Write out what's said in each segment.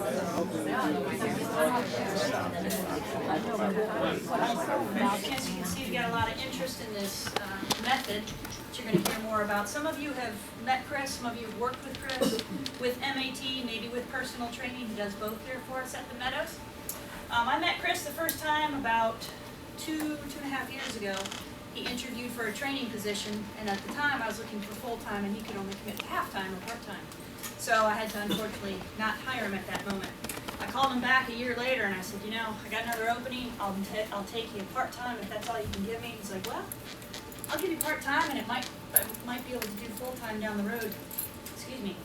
As you can see, we got a lot of interest in this method that you're going to hear more about. Some of you have met Chris, some of you have worked with Chris, with MAT, maybe with personal training. He does both here for us at the Meadows. I met Chris the first time about two and a half years ago. He interviewed for a training position, and at the time I was looking for full-time, and he could only commit to half-time or part-time. So I had to unfortunately not hire him at that moment. I called him back a year later, and I said, you know, I got another opening. I'll take you part-time if that's all you can give me. He's like, well, I'll give you part-time, and I might be able to do full-time down the road. Excuse me.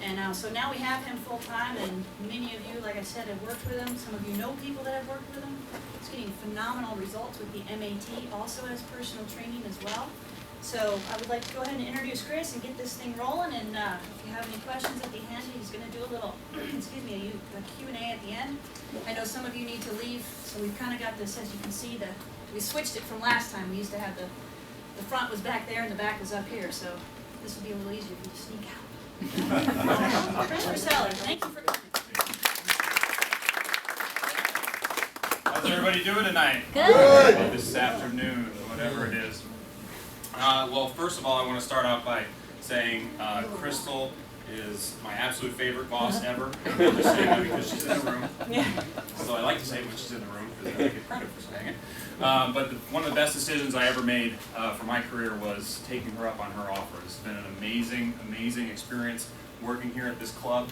And so now we have him full-time, and many of you, like I said, have worked with him. Some of you know people that have worked with him. He's getting phenomenal results with the MAT, also as personal training as well. So I would like to go ahead and introduce Chris and get this thing rolling, and if you have any questions at the end, he's going to do a little, excuse me, a Q&A at the end. I know some of you need to leave, so we've kind of got this, as you can see, we switched it from last time. We used to have the front was back there and the back was up here, so this will be a little easier for you to sneak out. Chris Marcelli, thank you for coming. How's everybody doing tonight? Good. Or this afternoon, whatever it is. Well, first of all, I want to start out by saying Crystal is my absolute favorite boss ever. I'm just saying that because she's in the room. So I like to say when she's in the room because then I get credit for saying it. But one of the best decisions I ever made for my career was taking her up on her offer. It's been an amazing, amazing experience working here at this club.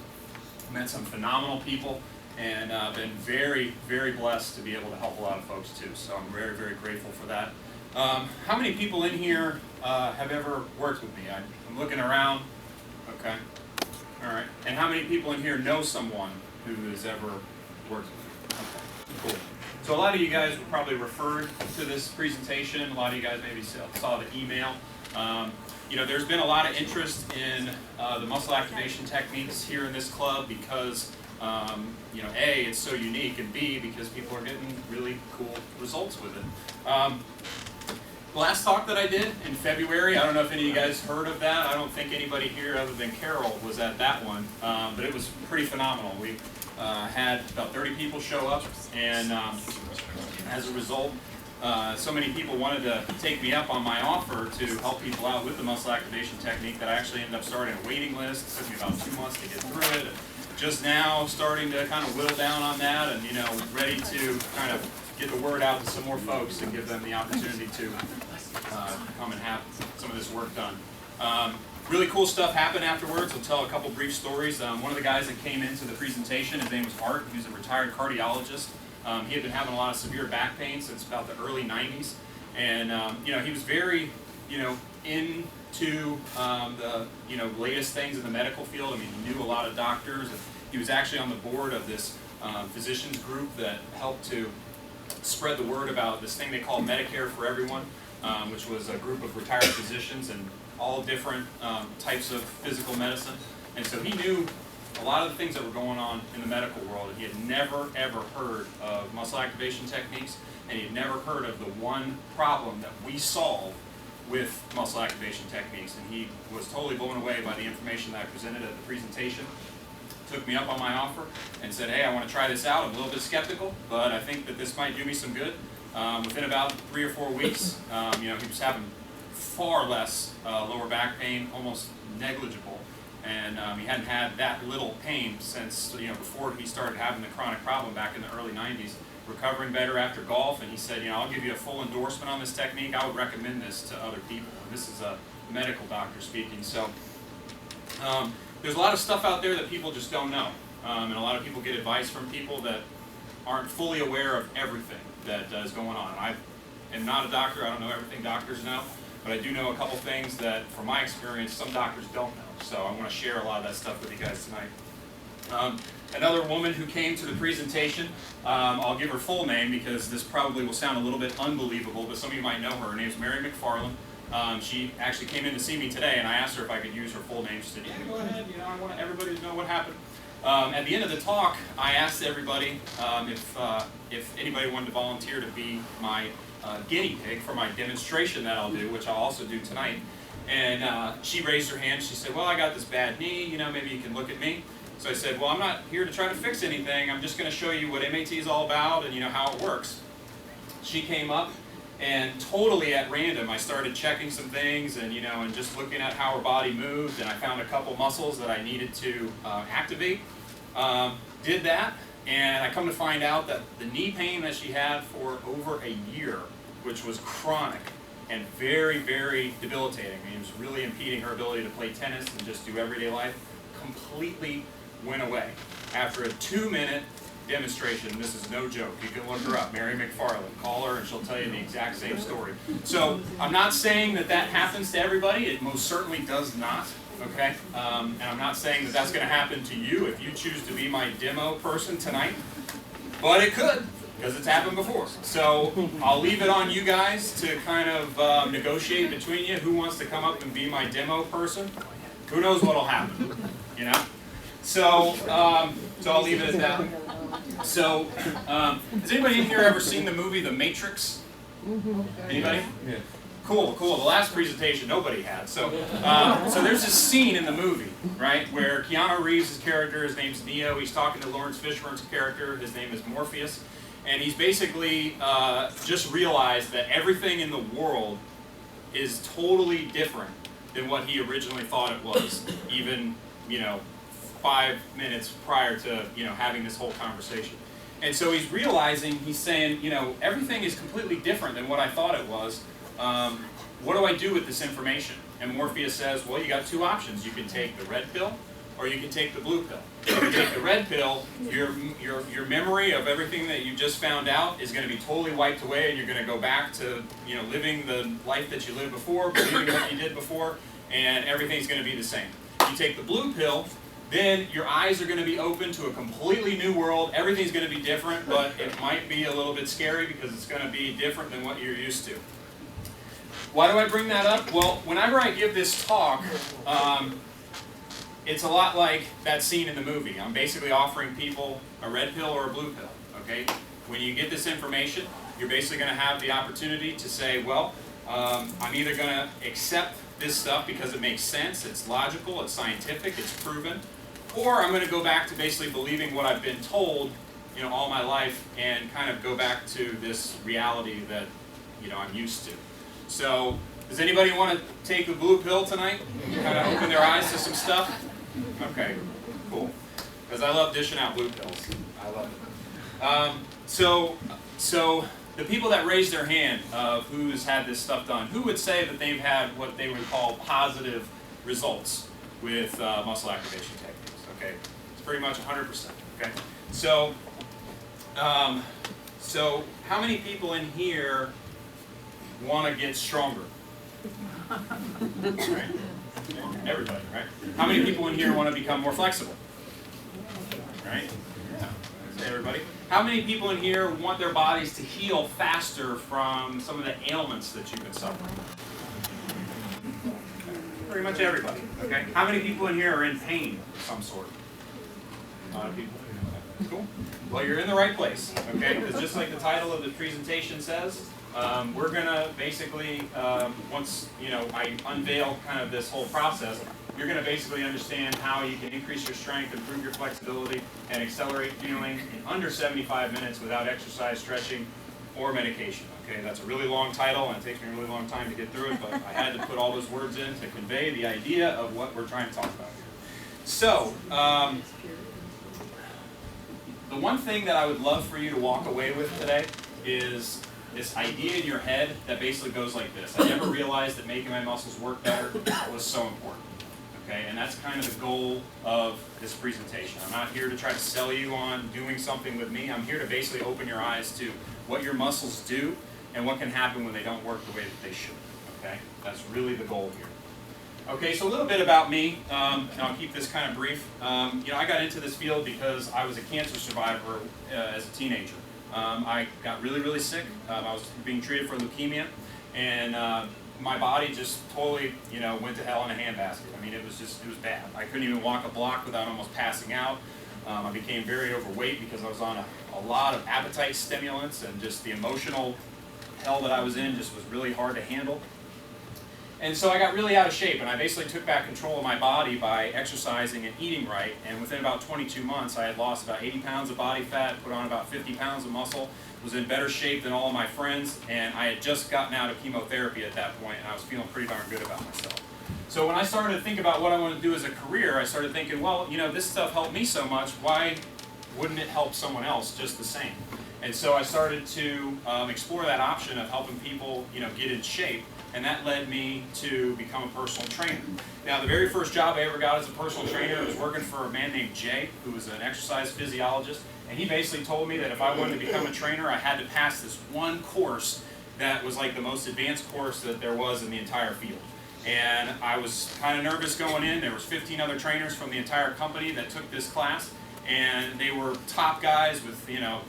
Met some phenomenal people, and been very, very blessed to be able to help a lot of folks too. So I'm very, very grateful for that. How many people in here have ever worked with me? I'm looking around. Okay. All right. And how many people in here know someone who has ever worked with me? Okay. Cool. So a lot of you guys were probably referred to this presentation. A lot of you guys maybe saw the email. You know, there's been a lot of interest in the muscle activation techniques here in this club because, you know, A, it's so unique, and B, because people are getting really cool results with it. Last talk that I did in February, I don't know if any of you guys heard of that. I don't think anybody here other than Carol was at that one, but it was pretty phenomenal. We had about 30 people show up, and as a result, so many people wanted to take me up on my offer to help people out with the muscle activation technique that I actually ended up starting a waiting list. It took me about 2 months to get through it. Just now starting to kind of whittle down on that, and, you know, ready to kind of get the word out to some more folks and give them the opportunity to come and have some of this work done. Really cool stuff happened afterwards. I'll tell a couple brief stories. One of the guys that came into the presentation, his name was Art. He was a retired cardiologist. He had been having a lot of severe back pain since about the early 90s. And, you know, he was very, you know, into the, you know, latest things in the medical field. I mean, he knew a lot of doctors. And he was actually on the board of this physicians group that helped to spread the word about this thing they call Medicare for Everyone, which was a group of retired physicians and all different types of physical medicine. And so he knew a lot of the things that were going on in the medical world. He had never, ever heard of muscle activation techniques, and he had never heard of the one problem that we solve with muscle activation techniques. And he was totally blown away by the information that I presented at the presentation. Took me up on my offer and said, hey, I want to try this out. I'm a little bit skeptical, but I think that this might do me some good. Within about 3 or 4 weeks, you know, he was having far less lower back pain, almost negligible. And he hadn't had that little pain since, you know, before he started having the chronic problem back in the early 90s. Recovering better after golf, and he said, you know, I'll give you a full endorsement on this technique. I would recommend this to other people. And this is a medical doctor speaking. So there's a lot of stuff out there that people just don't know. And a lot of people get advice from people that aren't fully aware of everything that is going on. I am not a doctor. I don't know everything doctors know. But I do know a couple things that, from my experience, some doctors don't know. So I want to share a lot of that stuff with you guys tonight. Another woman who came to the presentation, I'll give her full name because this probably will sound a little bit unbelievable, but some of you might know her. Her name's Mary McFarland. She actually came in to see me today, and I asked her if I could use her full name. She said, yeah, go ahead. You know, I want everybody to know what happened. At the end of the talk, I asked everybody if anybody wanted to volunteer to be my guinea pig for my demonstration that I'll do, which I'll also do tonight. And she raised her hand. She said, well, I got this bad knee. You know, maybe you can look at me. So I said, well, I'm not here to try to fix anything. I'm just going to show you what MAT is all about and how it works. She came up, and totally at random, I started checking some things and and just looking at how her body moved, and I found a couple muscles that I needed to activate. Did that, and I come to find out that the knee pain that she had for over a year, which was chronic and very, very debilitating. I mean, it was really impeding her ability to play tennis and just do everyday life, completely went away. After a 2-minute demonstration, this is no joke, you can look her up, Mary McFarland, call her and she'll tell you the exact same story. So I'm not saying that that happens to everybody, it most certainly does not, okay? And I'm not saying that that's going to happen to you if you choose to be my demo person tonight, but it could, because it's happened before. So I'll leave it on you guys to kind of negotiate between you who wants to come up and be my demo person. Who knows what'll happen, So, so I'll leave it at that. So, has anybody in here ever seen the movie The Matrix? Anybody? Yeah. Cool, cool. The last presentation nobody had. So, so there's this scene in the movie, right, where Keanu Reeves' character, his name's Neo, he's talking to Lawrence Fishburne's character, his name is Morpheus, and he's basically just realized that everything in the world is totally different than what he originally thought it was, even, 5 minutes prior to, having this whole conversation. And so he's realizing, he's saying, everything is completely different than what I thought it was. What do I do with this information? And Morpheus says, well, you got 2 options. You can take the red pill, or you can take the blue pill. If you take the red pill, your memory of everything that you just found out is going to be totally wiped away, and you're going to go back to, living the life that you lived before, believing what you did before, and everything's going to be the same. If you take the blue pill, then your eyes are going to be open to a completely new world. Everything's going to be different, but it might be a little bit scary because it's going to be different than what you're used to. Why do I bring that up? Well, whenever I give this talk, it's a lot like that scene in the movie. I'm basically offering people a red pill or a blue pill, okay? When you get this information, you're basically going to have the opportunity to say, well, I'm either going to accept this stuff because it makes sense, it's logical, it's scientific, it's proven, or I'm going to go back to basically believing what I've been told, all my life, and kind of go back to this reality that, I'm used to. So, does anybody want to take the blue pill tonight? Kind of open their eyes to some stuff? Okay, cool. Because I love dishing out blue pills. I love it. So the people that raised their hand of who's had this stuff done, who would say that they've had what they would call positive results with muscle activation techniques? Okay, it's pretty much 100%. Okay, so so how many people in here want to get stronger? Right? Everybody, right? How many people in here want to become more flexible? Right? Yeah. Everybody. How many people in here want their bodies to heal faster from some of the ailments that you've been suffering? Pretty much everybody. Okay. How many people in here are in pain of some sort? A lot of people. Cool. Well, you're in the right place. Okay. Because just like the title of the presentation says, we're going to basically, once I unveil kind of this whole process, you're going to basically understand how you can increase your strength, improve your flexibility, and accelerate healing in under 75 minutes without exercise, stretching, or medication. Okay, that's a really long title, and it takes me a really long time to get through it, but I had to put all those words in to convey the idea of what we're trying to talk about here. So, the one thing that I would love for you to walk away with today is this idea in your head that basically goes like this. I never realized that making my muscles work better was so important. Okay, and that's kind of the goal of this presentation. I'm not here to try to sell you on doing something with me. I'm here to basically open your eyes to what your muscles do and what can happen when they don't work the way that they should. Okay, that's really the goal here. Okay, so a little bit about me, and I'll keep this kind of brief. I got into this field because I was a cancer survivor as a teenager. I got really, really sick. I was being treated for leukemia, and my body just totally, went to hell in a handbasket. I mean, it was bad. I couldn't even walk a block without almost passing out. I became very overweight because I was on a lot of appetite stimulants, and just the emotional hell that I was in just was really hard to handle. And so I got really out of shape, and I basically took back control of my body by exercising and eating right. And within about 22 months, I had lost about 80 pounds of body fat, put on about 50 pounds of muscle, was in better shape than all of my friends, and I had just gotten out of chemotherapy at that point, and I was feeling pretty darn good about myself. So when I started to think about what I wanted to do as a career, I started thinking, well, you know, this stuff helped me so much, why wouldn't it help someone else just the same? And so I started to explore that option of helping people, you know, get in shape. And that led me to become a personal trainer. Now, the very first job I ever got as a personal trainer was working for a man named Jay, who was an exercise physiologist. And he basically told me that if I wanted to become a trainer, I had to pass this one course that was like the most advanced course that there was in the entire field. And I was kind of nervous going in. There was 15 other trainers from the entire company that took this class. And they were top guys with, you know,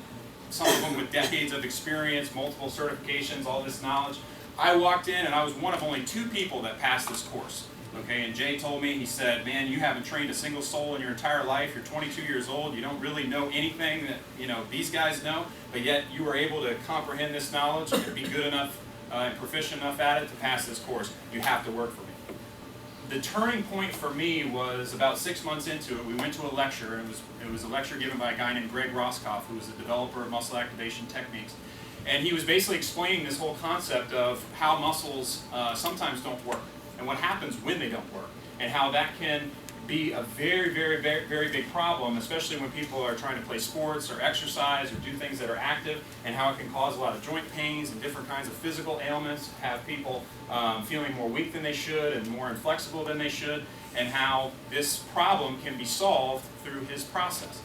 some of them with decades of experience, multiple certifications, all this knowledge. I walked in and I was one of only 2 people that passed this course. Okay, and Jay told me, he said, man, you haven't trained a single soul in your entire life. You're 22 years old. You don't really know anything that, you know, these guys know, but yet you were able to comprehend this knowledge and be good enough and proficient enough at it to pass this course. You have to work for me. The turning point for me was about 6 months into it. We went to a lecture, and it was a lecture given by a guy named Greg Roscoff, who was a developer of muscle activation techniques. And he was basically explaining this whole concept of how muscles sometimes don't work, and what happens when they don't work, and how that can be a very, very, very, very big problem, especially when people are trying to play sports or exercise or do things that are active, and how it can cause a lot of joint pains and different kinds of physical ailments, have people feeling more weak than they should and more inflexible than they should, and how this problem can be solved through his process.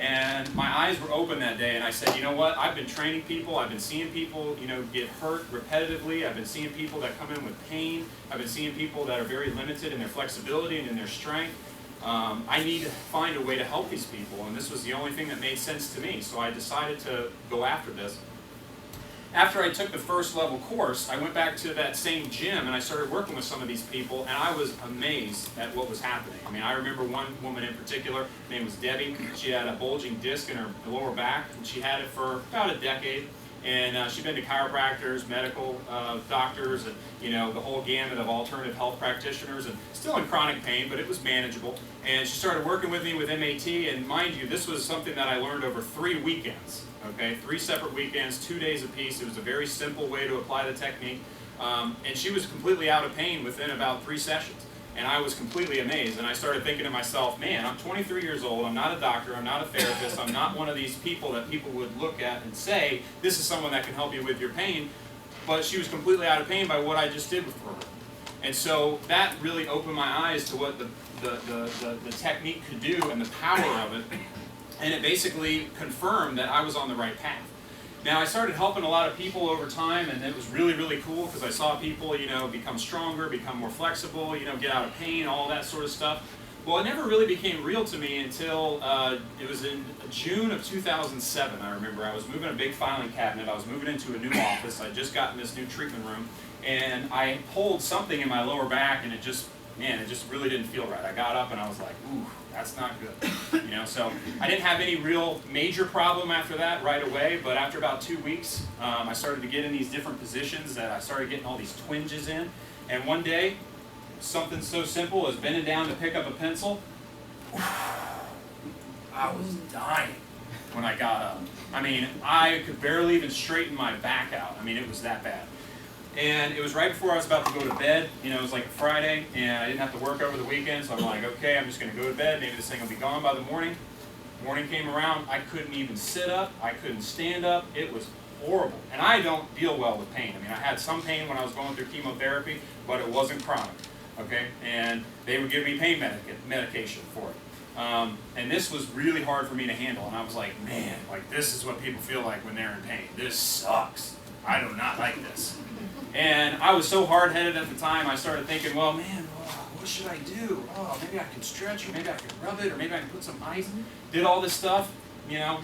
And my eyes were open that day, and I said, you know what, I've been training people, I've been seeing people, you know, get hurt repetitively, I've been seeing people that come in with pain, I've been seeing people that are very limited in their flexibility and in their strength. I need to find a way to help these people, and this was the only thing that made sense to me, so I decided to go after this. After I took the first level course, I went back to that same gym and I started working with some of these people, and I was amazed at what was happening. I mean, I remember one woman in particular, her name was Debbie. She had a bulging disc in her lower back, and she had it for about a decade. And she'd been to chiropractors, medical doctors, and, you know, the whole gamut of alternative health practitioners, and still in chronic pain, but it was manageable. And she started working with me with MAT, and mind you, this was something that I learned over 3 weekends. Okay, 3 separate weekends, 2 days apiece. It was a very simple way to apply the technique. And she was completely out of pain within about 3 sessions. And I was completely amazed. And I started thinking to myself, man, I'm 23 years old. I'm not a doctor. I'm not a therapist. I'm not one of these people that people would look at and say, this is someone that can help you with your pain. But she was completely out of pain by what I just did with her. And so that really opened my eyes to what the technique could do and the power of it. And it basically confirmed that I was on the right path. Now, I started helping a lot of people over time, and it was really, really cool because I saw people, you know, become stronger, become more flexible, you know, get out of pain, all that sort of stuff. Well, it never really became real to me until it was in June of 2007, I remember. I was moving a big filing cabinet. I was moving into a new office. I'd just gotten this new treatment room, and I pulled something in my lower back, and it just really didn't feel right. I got up, and I was like, ooh, that's not good, you know. So I didn't have any real major problem after that right away, but after about 2 weeks, I started to get in these different positions that I started getting all these twinges in. And one day, something so simple as bending down to pick up a pencil, I was dying when I got up. I mean, I could barely even straighten my back out. I mean, it was that bad. And it was right before I was about to go to bed. You know, it was like a Friday, and I didn't have to work over the weekend, so I'm like, okay, I'm just going to go to bed. Maybe this thing will be gone by the morning. Morning came around. I couldn't even sit up. I couldn't stand up. It was horrible. And I don't deal well with pain. I mean, I had some pain when I was going through chemotherapy, but it wasn't chronic. Okay? And they would give me pain medication for it. And this was really hard for me to handle. And I was like, man, like this is what people feel like when they're in pain. This sucks. I do not like this. And I was so hard-headed at the time, I started thinking, well, man, what should I do? Oh, maybe I can stretch, or maybe I can rub it, or maybe I can put some ice. Did all this stuff, you know,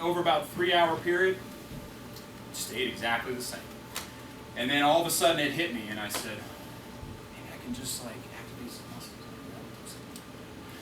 over about a 3-hour period, stayed exactly the same. And then all of a sudden it hit me, and I said, maybe I can just like activate some muscles.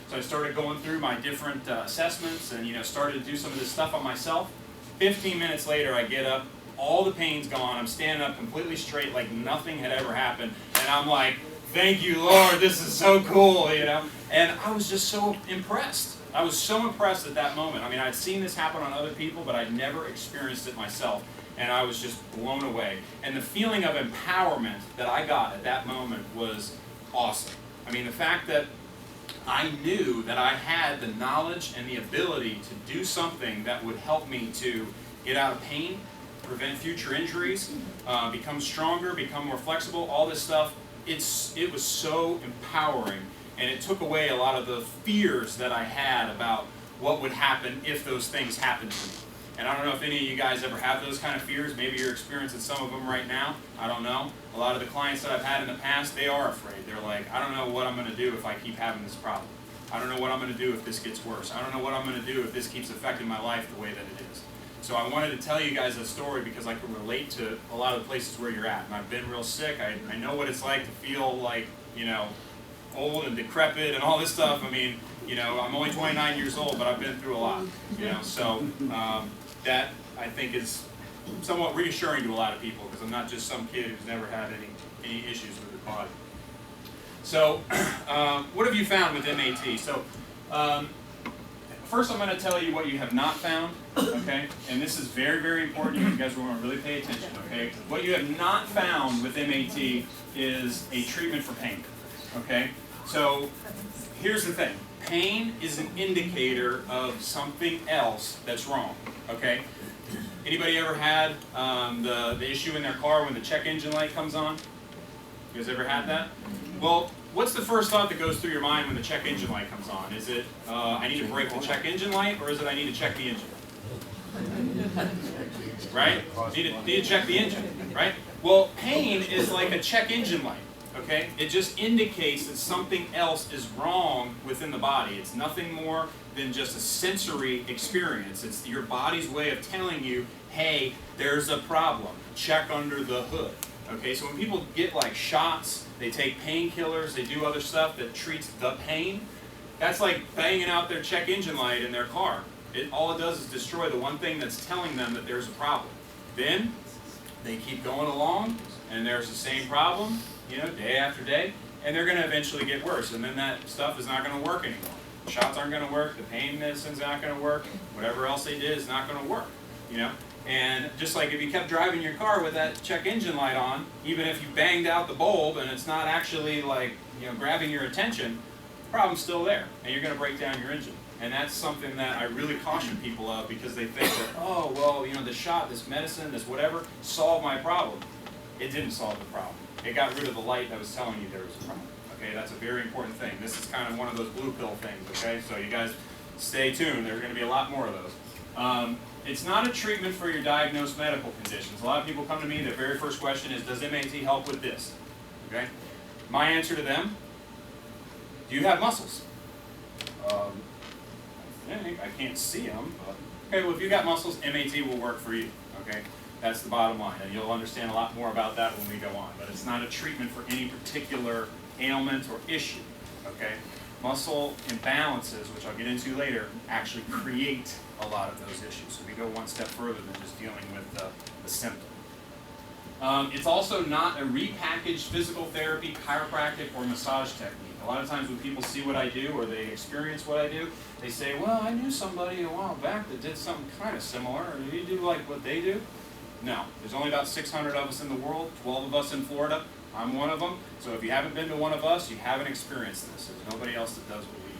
So I started going through my different assessments and, you know, started to do some of this stuff on myself. 15 minutes later, I get up. All the pain's gone. I'm standing up completely straight like nothing had ever happened. And And I'm like, thank you, Lord, this is so cool, you know. And I was just so impressed. I was so impressed at that moment. I mean, I'd seen this happen on other people, but I'd never experienced it myself. And I was just blown away. And the feeling of empowerment that I got at that moment was awesome. I mean, the fact that I knew that I had the knowledge and the ability to do something that would help me to get out of pain, prevent future injuries, become stronger, become more flexible, all this stuff, it was so empowering. And it took away a lot of the fears that I had about what would happen if those things happened to me. And I don't know if any of you guys ever have those kind of fears. Maybe you're experiencing some of them right now. I don't know. A lot of the clients that I've had in the past, they are afraid. They're like, I don't know what I'm going to do if I keep having this problem. I don't know what I'm going to do if this gets worse. I don't know what I'm going to do if this keeps affecting my life the way that it is. So I wanted to tell you guys a story because I can relate to a lot of the places where you're at. And I've been real sick. I know what it's like to feel like, you know, old and decrepit and all this stuff. I mean, you know, I'm only 29 years old, but I've been through a lot, you know. So that, I think, is somewhat reassuring to a lot of people because I'm not just some kid who's never had any issues with his body. So what have you found with MAT? So first I'm going to tell you what you have not found, okay? And this is very, very important. You guys want to really pay attention, okay? What you have not found with MAT is a treatment for pain, okay? So here's the thing. Pain is an indicator of something else that's wrong, okay? Anybody ever had the issue in their car when the check engine light comes on? You guys ever had that? Well, what's the first thought that goes through your mind when the check engine light comes on? Is it, I need to break the check engine light, or is it I need to check the engine? Right? Need to check the engine, right? Well, pain is like a check engine light. Okay? It just indicates that something else is wrong within the body. It's nothing more than just a sensory experience. It's your body's way of telling you, hey, there's a problem. Check under the hood. Okay? So when people get like shots, they take painkillers, they do other stuff that treats the pain, that's like banging out their check engine light in their car. All it does is destroy the one thing that's telling them that there's a problem. Then they keep going along, and there's the same problem, you know, day after day, and they're going to eventually get worse, and then that stuff is not going to work anymore. The shots aren't going to work, the pain medicine's not going to work, whatever else they did is not going to work, you know. And just like if you kept driving your car with that check engine light on, even if you banged out the bulb and it's not actually like, you know, grabbing your attention, the problem's still there, and you're going to break down your engine. And that's something that I really caution people of because they think that, oh, well, you know, this shot, this medicine, this whatever, solved my problem. It didn't solve the problem. It got rid of the light that was telling you there was a problem. Okay, that's a very important thing. This is kind of one of those blue pill things, okay? So you guys stay tuned. There's going to be a lot more of those. It's not a treatment for your diagnosed medical conditions. A lot of people come to me, their very first question is, does MAT help with this? Okay? My answer to them, do you have muscles? I can't see them, but okay, well, if you got muscles, MAT will work for you, okay? That's the bottom line, and you'll understand a lot more about that when we go on, but it's not a treatment for any particular ailment or issue, okay? Muscle imbalances, which I'll get into later, actually create a lot of those issues, so we go one step further than just dealing with the symptom. It's also not a repackaged physical therapy, chiropractic, or massage technique. A lot of times when people see what I do or they experience what I do, they say, well, I knew somebody a while back that did something kind of similar. Or do you do like what they do? No. There's only about 600 of us in the world, 12 of us in Florida. I'm one of them. So if you haven't been to one of us, you haven't experienced this. There's nobody else that does what we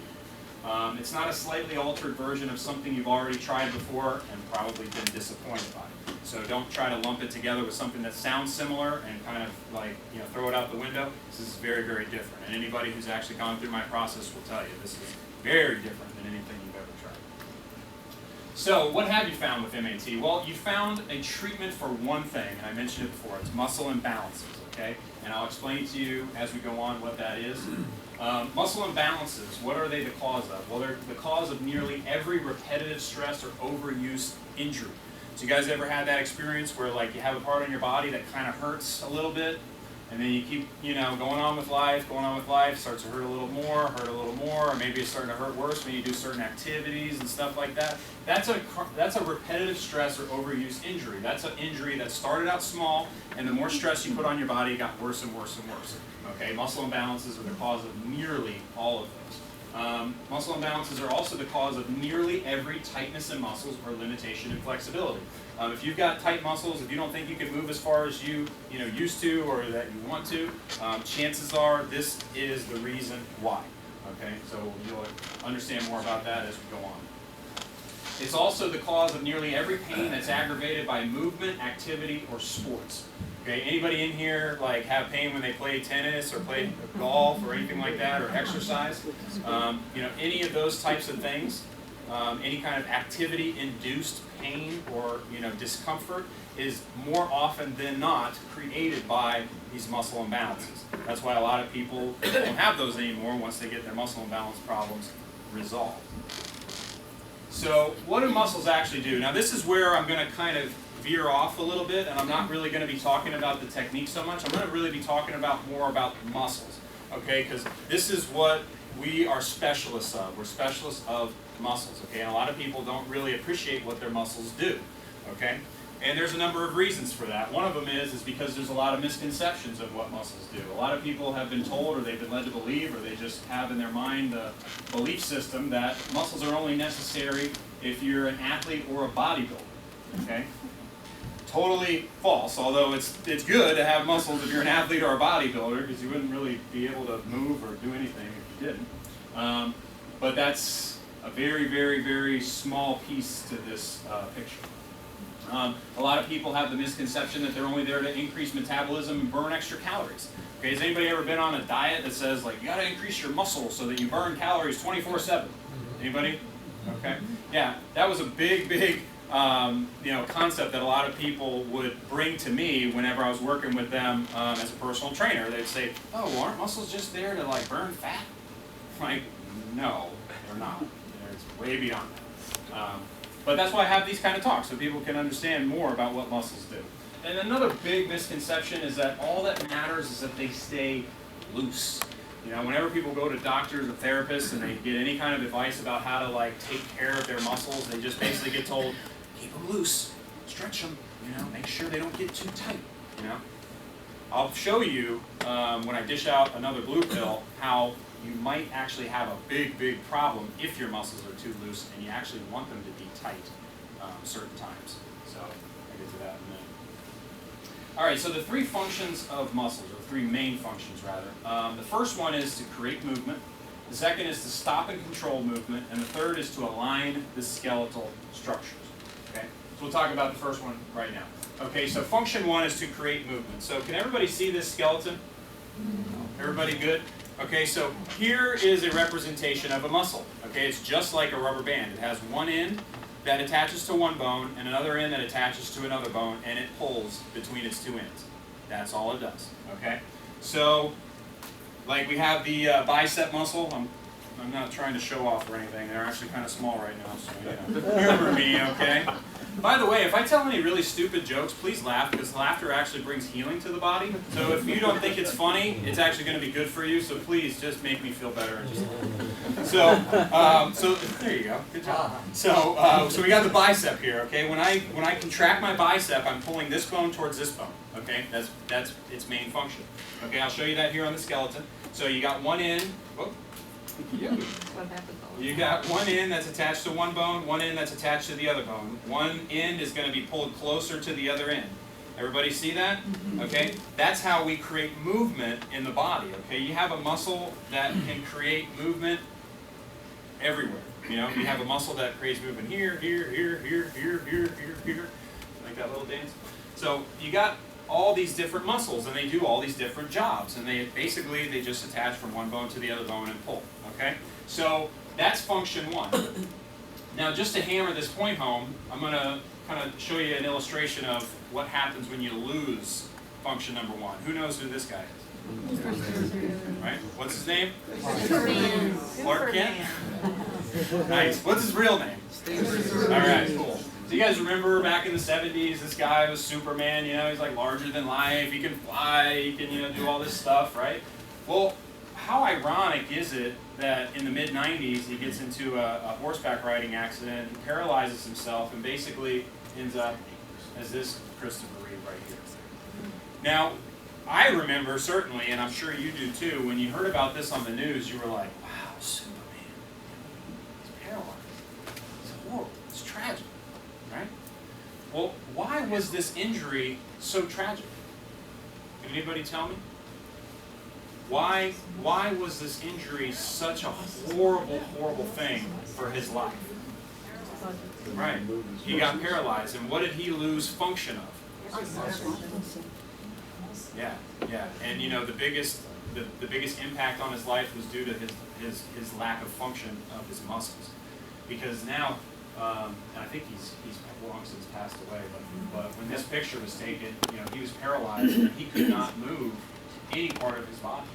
do. It's not a slightly altered version of something you've already tried before and probably been disappointed by. So don't try to lump it together with something that sounds similar and kind of like, you know, throw it out the window. This is very, very different. And anybody who's actually gone through my process will tell you this is very different than anything you've ever tried. So what have you found with MAT? Well, you found a treatment for one thing, and I mentioned it before. It's muscle imbalances, okay? And I'll explain to you as we go on what that is. Muscle imbalances, what are they the cause of? Well, they're the cause of nearly every repetitive stress or overuse injury. So you guys ever had that experience where like you have a part on your body that kind of hurts a little bit, and then you keep, you know, going on with life, starts to hurt a little more, or maybe it's starting to hurt worse when you do certain activities and stuff like that. That's a repetitive stress or overuse injury. That's an injury that started out small, and the more stress you put on your body, it got worse and worse and worse. Okay, muscle imbalances are the cause of nearly all of those. Muscle imbalances are also the cause of nearly every tightness in muscles or limitation in flexibility. If you've got tight muscles, if you don't think you can move as far as you used to or that you want to, chances are this is the reason why. Okay, so you'll understand more about that as we go on. It's also the cause of nearly every pain that's aggravated by movement, activity, or sports. Okay, anybody in here like have pain when they play tennis or play golf or anything like that, or exercise? Any of those types of things, any kind of activity-induced pain or discomfort is more often than not created by these muscle imbalances. That's why a lot of people don't have those anymore once they get their muscle imbalance problems resolved. So what do muscles actually do? Now this is where I'm going to kind of veer off a little bit, and I'm not really going to be talking about the technique so much. I'm going to really be talking more about muscles, okay? Because this is what we are specialists of. We're specialists of muscles, okay? And a lot of people don't really appreciate what their muscles do, okay? And there's a number of reasons for that. One of them is because there's a lot of misconceptions of what muscles do. A lot of people have been told, or they've been led to believe, or they just have in their mind the belief system that muscles are only necessary if you're an athlete or a bodybuilder, okay? Totally false, although it's good to have muscles if you're an athlete or a bodybuilder, because you wouldn't really be able to move or do anything if you didn't. But that's a very, very, very small piece to this picture. A lot of people have the misconception that they're only there to increase metabolism and burn extra calories. Okay, has anybody ever been on a diet that says like you got to increase your muscle so that you burn calories 24/7? Anybody? Okay, yeah, that was a big concept that a lot of people would bring to me whenever I was working with them as a personal trainer. They'd say, "Oh, well, aren't muscles just there to like burn fat?" Like, no, they're not. It's way beyond that. But that's why I have these kind of talks, so people can understand more about what muscles do. And another big misconception is that all that matters is that they stay loose. Whenever people go to doctors or therapists and they get any kind of advice about how to like take care of their muscles, they just basically get told, keep them loose, stretch them, make sure they don't get too tight, I'll show you when I dish out another blue pill how you might actually have a big problem if your muscles are too loose and you actually want them to be tight certain times. So I'll get to that in a minute. All right, so the three functions of muscles, or three main functions rather. The first one is to create movement. The second is to stop and control movement. And the third is to align the skeletal structures. Okay, so we'll talk about the first one right now. Okay, so function one is to create movement. So can everybody see this skeleton? Everybody good? Okay, so here is a representation of a muscle. Okay, it's just like a rubber band. It has one end that attaches to one bone and another end that attaches to another bone, and it pulls between its two ends. That's all it does. Okay, so like we have the bicep muscle. I'm not trying to show off or anything. They're actually kind of small right now, so remember me, okay? By the way, if I tell any really stupid jokes, please laugh, because laughter actually brings healing to the body. So if you don't think it's funny, it's actually going to be good for you. So please just make me feel better. So there you go. Good job. So we got the bicep here. Okay, when I contract my bicep, I'm pulling this bone towards this bone. Okay, that's its main function. Okay, I'll show you that here on the skeleton. So you got one end. Whoop. You got one end that's attached to one bone, one end that's attached to the other bone. One end is going to be pulled closer to the other end. Everybody see that? Okay? That's how we create movement in the body. Okay? You have a muscle that can create movement everywhere. You have a muscle that creates movement here, like that little dance. So you got all these different muscles, and they do all these different jobs, and they just attach from one bone to the other bone and pull. Okay, so that's function one. Now, just to hammer this point home, I'm going to kind of show you an illustration of what happens when you lose function number one. Who knows who this guy is? Right? What's his name? Clark Kent. Nice. What's his real name? All right, cool. So you guys remember back in the 70s, this guy was Superman, he's like larger than life, he can fly, he can, do all this stuff, right? Well, how ironic is it that in the mid-90s he gets into a horseback riding accident and paralyzes himself and basically ends up as this Christopher Reeve right here. Now, I remember certainly, and I'm sure you do too, when you heard about this on the news, you were like, wow, Superman, he's paralyzed. It's horrible. It's tragic, right? Well, why was this injury so tragic? Can anybody tell me? Why was this injury such a horrible, horrible thing for his life? Right. He got paralyzed, and what did he lose function of? Yeah, yeah. And you know, the biggest impact on his life was due to his lack of function of his muscles. Because now, and I think he's long since passed away, but when this picture was taken, you know, he was paralyzed and he could not move any part of his body.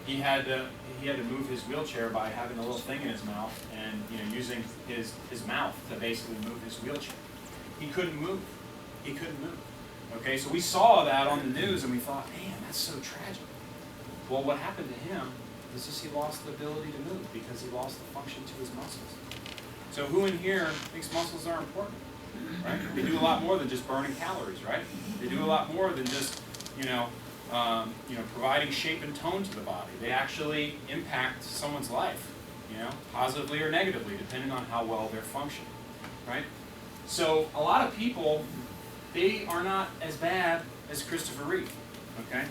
He had to move his wheelchair by having a little thing in his mouth and, you know, using his mouth to basically move his wheelchair. He couldn't move. He couldn't move. Okay, so we saw that on the news and we thought, man, that's so tragic. Well, what happened to him is just he lost the ability to move because he lost the function to his muscles. So who in here thinks muscles are important? Right? They do a lot more than just burning calories, right? They do a lot more than just, providing shape and tone to the body. They actually impact someone's life, positively or negatively, depending on how well they're functioning, right? So a lot of people, they are not as bad as Christopher Reeve, okay?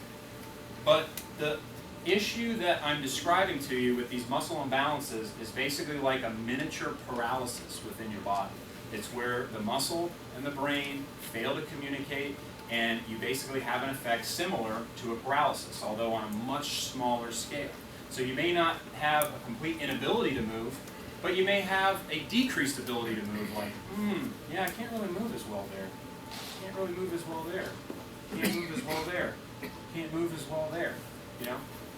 But the issue that I'm describing to you with these muscle imbalances is basically like a miniature paralysis within your body. It's where the muscle and the brain fail to communicate, and you basically have an effect similar to a paralysis, although on a much smaller scale. So you may not have a complete inability to move, but you may have a decreased ability to move, like, yeah, I can't really move as well there. Can't really move as well there. Can't move as well there. Can't move as well there.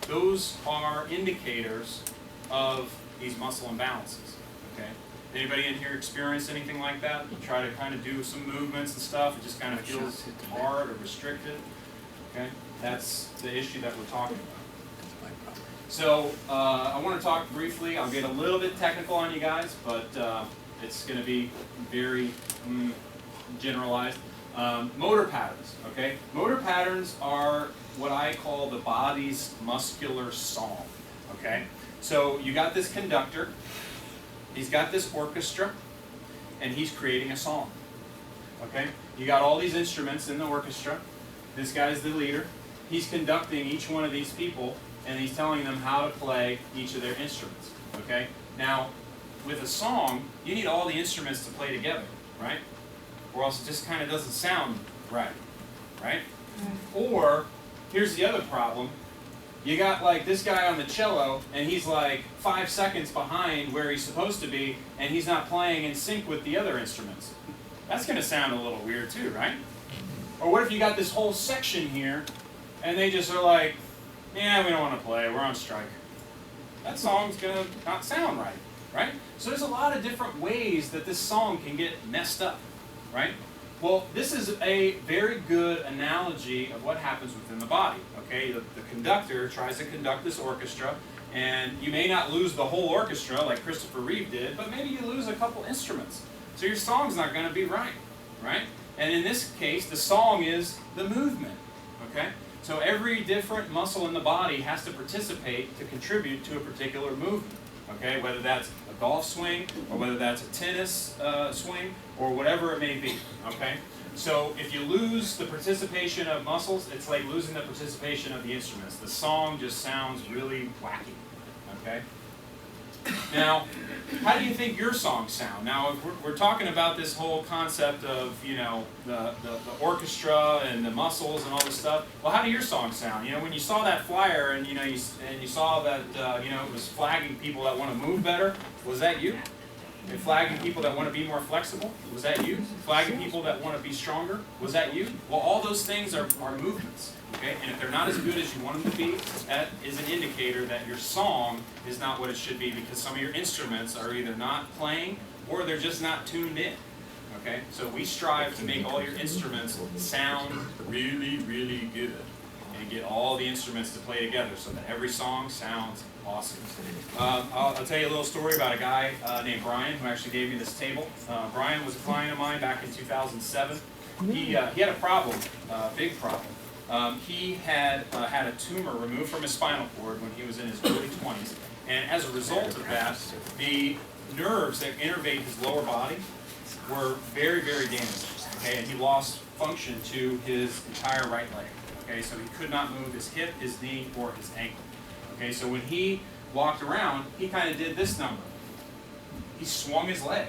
Those are indicators of these muscle imbalances, okay? Anybody in here experience anything like that? You try to kind of do some movements and stuff, it just kind of feels hard or restricted, okay? That's the issue that we're talking about. So, I want to talk briefly, I'll get a little bit technical on you guys, but it's going to be very generalized. Motor patterns, okay? Motor patterns are what I call the body's muscular song, okay? So you got this conductor, he's got this orchestra, and he's creating a song, okay? You got all these instruments in the orchestra, this guy's the leader, he's conducting each one of these people, and he's telling them how to play each of their instruments, okay? Now, with a song, you need all the instruments to play together, right? Or else it just kind of doesn't sound right? Or, here's the other problem. You got like this guy on the cello, and he's like 5 seconds behind where he's supposed to be, and he's not playing in sync with the other instruments. That's going to sound a little weird too, right? Or what if you got this whole section here, and they just are like, yeah, we don't want to play, we're on strike. That song's going to not sound right? So there's a lot of different ways that this song can get messed up, right? Well, this is a very good analogy of what happens within the body, okay? The conductor tries to conduct this orchestra, and you may not lose the whole orchestra like Christopher Reeve did, but maybe you lose a couple instruments. So your song's not going to be right? And in this case, the song is the movement, okay? So every different muscle in the body has to participate to contribute to a particular movement, okay? Whether that's a golf swing, or whether that's a tennis swing, or whatever it may be, okay? So if you lose the participation of muscles, it's like losing the participation of the instruments. The song just sounds really wacky, okay? Now, how do you think your songs sound? Now, if we're talking about this whole concept of, the orchestra and the muscles and all this stuff, well, how do your songs sound? When you saw that flyer and, you saw that, it was flagging people that want to move better, was that you? And flagging people that want to be more flexible, was that you? Flagging people that want to be stronger, was that you? Well, all those things are movements, okay? And if they're not as good as you want them to be, that is an indicator that your song is not what it should be, because some of your instruments are either not playing or they're just not tuned in, okay? So we strive to make all your instruments sound really, really good, and get all the instruments to play together so that every song sounds awesome. I'll tell you a little story about a guy named Brian who actually gave me this table. Brian was a client of mine back in 2007. He had a problem, big problem. he had had a tumor removed from his spinal cord when he was in his early 20s. And as a result of that, the nerves that innervate his lower body were very, very damaged. Okay, and he lost function to his entire right leg. Okay, so he could not move his hip, his knee, or his ankle. Okay, so when he walked around, he kind of did this number. He swung his leg,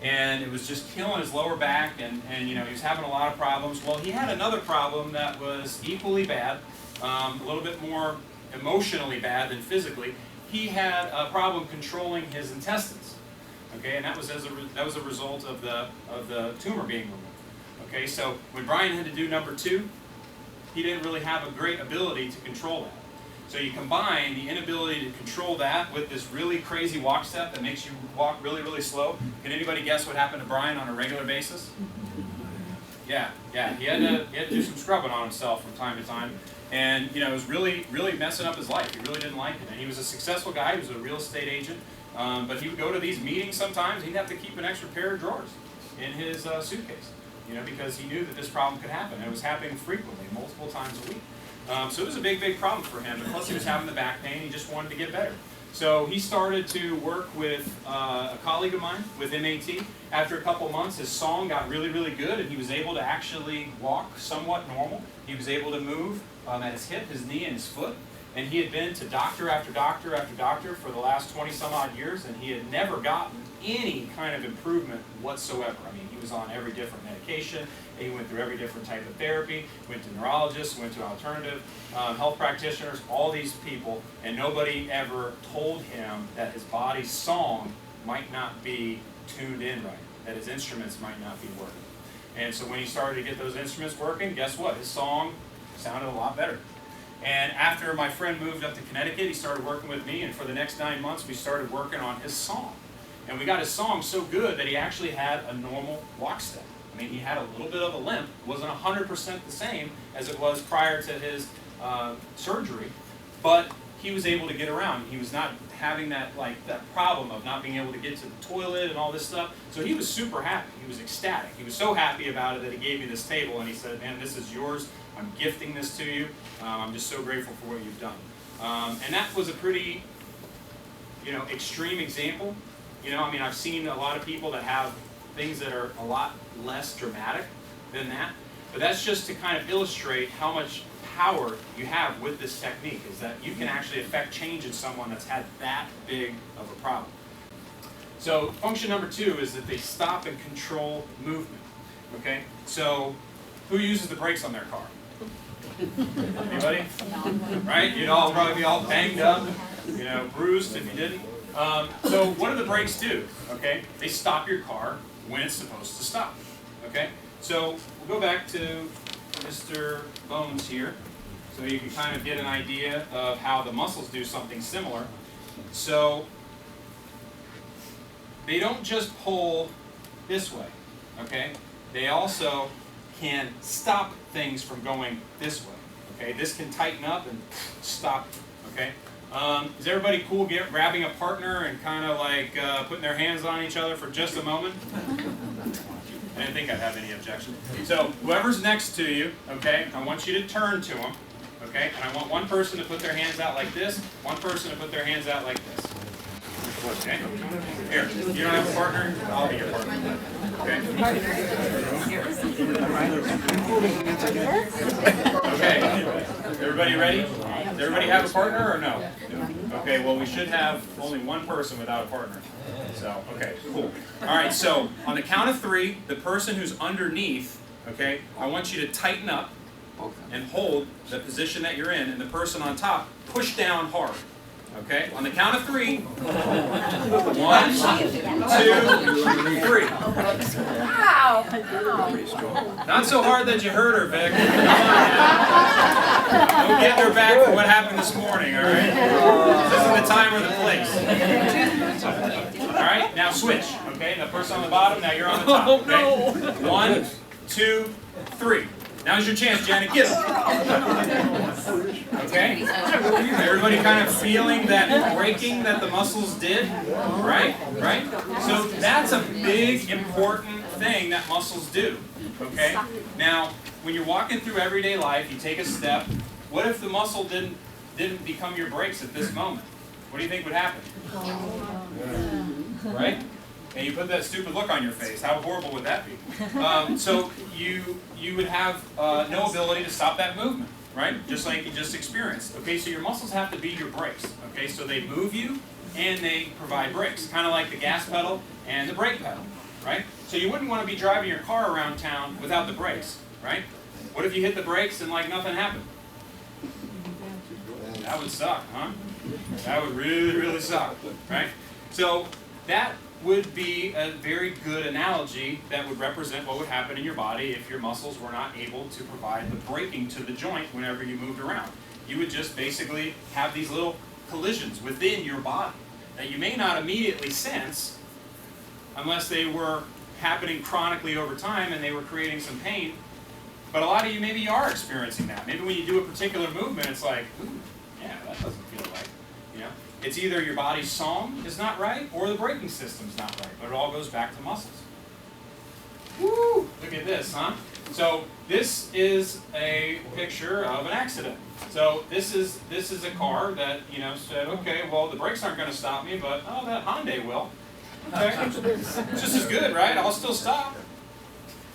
and it was just killing his lower back, and you know, he was having a lot of problems. Well, he had another problem that was equally bad, a little bit more emotionally bad than physically. He had a problem controlling his intestines. Okay, and that was a result of the tumor being removed. Okay, so when Brian had to do number 2, he didn't really have a great ability to control that. So you combine the inability to control that with this really crazy walk step that makes you walk really, really slow. Can anybody guess what happened to Brian on a regular basis? Yeah, he had to do some scrubbing on himself from time to time. And you know, it was really, really messing up his life. He really didn't like it. And he was a successful guy. He was a real estate agent. But he would go to these meetings sometimes. He'd have to keep an extra pair of drawers in his suitcase, you know, because he knew that this problem could happen. And it was happening frequently, multiple times a week. So it was a big, big problem for him. And plus he was having the back pain. He just wanted to get better. So he started to work with a colleague of mine with MAT. After a couple months, his song got really, really good, and he was able to actually walk somewhat normal. He was able to move at his hip, his knee, and his foot. And he had been to doctor after doctor after doctor for the last 20 some odd years, and he had never gotten any kind of improvement whatsoever. I mean, he was on every different medication. He went through every different type of therapy, went to neurologists, went to alternative health practitioners, all these people, and nobody ever told him that his body's song might not be tuned in right, that his instruments might not be working. And so when he started to get those instruments working, guess what? His song sounded a lot better. And after my friend moved up to Connecticut, he started working with me, and for the next 9 months, we started working on his song. And we got his song so good that he actually had a normal walk step. I mean, he had a little bit of a limp. It wasn't 100% the same as it was prior to his surgery, but he was able to get around. He was not having that problem of not being able to get to the toilet and all this stuff. So he was super happy. He was ecstatic. He was so happy about it that he gave me this table, and he said, "Man, this is yours. I'm gifting this to you. I'm just so grateful for what you've done." And that was a pretty, extreme example. I mean, I've seen a lot of people that have things that are a lot less dramatic than that. But that's just to kind of illustrate how much power you have with this technique, is that you can actually affect change in someone that's had that big of a problem. So function number 2 is that they stop and control movement. Okay? So who uses the brakes on their car? Anybody? Right? You'd all probably be all banged up, bruised if you didn't. So what do the brakes do? Okay? They stop your car when it's supposed to stop. Okay? So we'll go back to Mr. Bones here, so you can kind of get an idea of how the muscles do something similar. So they don't just pull this way, okay? They also can stop things from going this way, okay? This can tighten up and stop, okay? Is everybody cool grabbing a partner and kind of like putting their hands on each other for just a moment? I didn't think I'd have any objection. So whoever's next to you, okay, I want you to turn to them, okay? And I want one person to put their hands out like this, one person to put their hands out like this. Okay? Here, you don't have a partner? I'll be your partner. Okay? Okay. Everybody ready? Does everybody have a partner or no? Okay, well we should have only one person without a partner. So, okay, cool. All right, so on the count of 3, the person who's underneath, okay, I want you to tighten up and hold the position that you're in, and the person on top, push down hard. Okay, on the count of 3. 1, 2, 3. Wow! Not so hard that you hurt her, Vic. Come on now. Don't get her back for what happened this morning, all right? This isn't the time or the place. All right, now switch. Okay, the person on the bottom, now you're on the top. Okay? 1, 2, 3. Now's your chance, Janet. Get him. Okay? Everybody kind of feeling that breaking that the muscles did? Right? Right? So that's a big, important thing that muscles do. Okay? Now, when you're walking through everyday life, you take a step. What if the muscle didn't become your brakes at this moment? What do you think would happen? Right? And you put that stupid look on your face. How horrible would that be? So you would have no ability to stop that movement, right? Just like you just experienced. Okay, so your muscles have to be your brakes. Okay, so they move you and they provide brakes, kind of like the gas pedal and the brake pedal, right? So you wouldn't want to be driving your car around town without the brakes, right? What if you hit the brakes and like nothing happened? That would suck, huh? That would really, really suck, right? So that would be a very good analogy that would represent what would happen in your body if your muscles were not able to provide the braking to the joint whenever you moved around. You would just basically have these little collisions within your body that you may not immediately sense unless they were happening chronically over time and they were creating some pain. But a lot of you maybe are experiencing that. Maybe when you do a particular movement, it's like, ooh, yeah, that doesn't feel right. You know, it's either your body's song is not right or the braking system's not right. But it all goes back to muscles. Woo! Look at this, huh? So this is a picture of an accident. So this is a car that, you know, said, okay, well, the brakes aren't going to stop me, but oh, that Hyundai will. Okay, it's just as good, right? I'll still stop,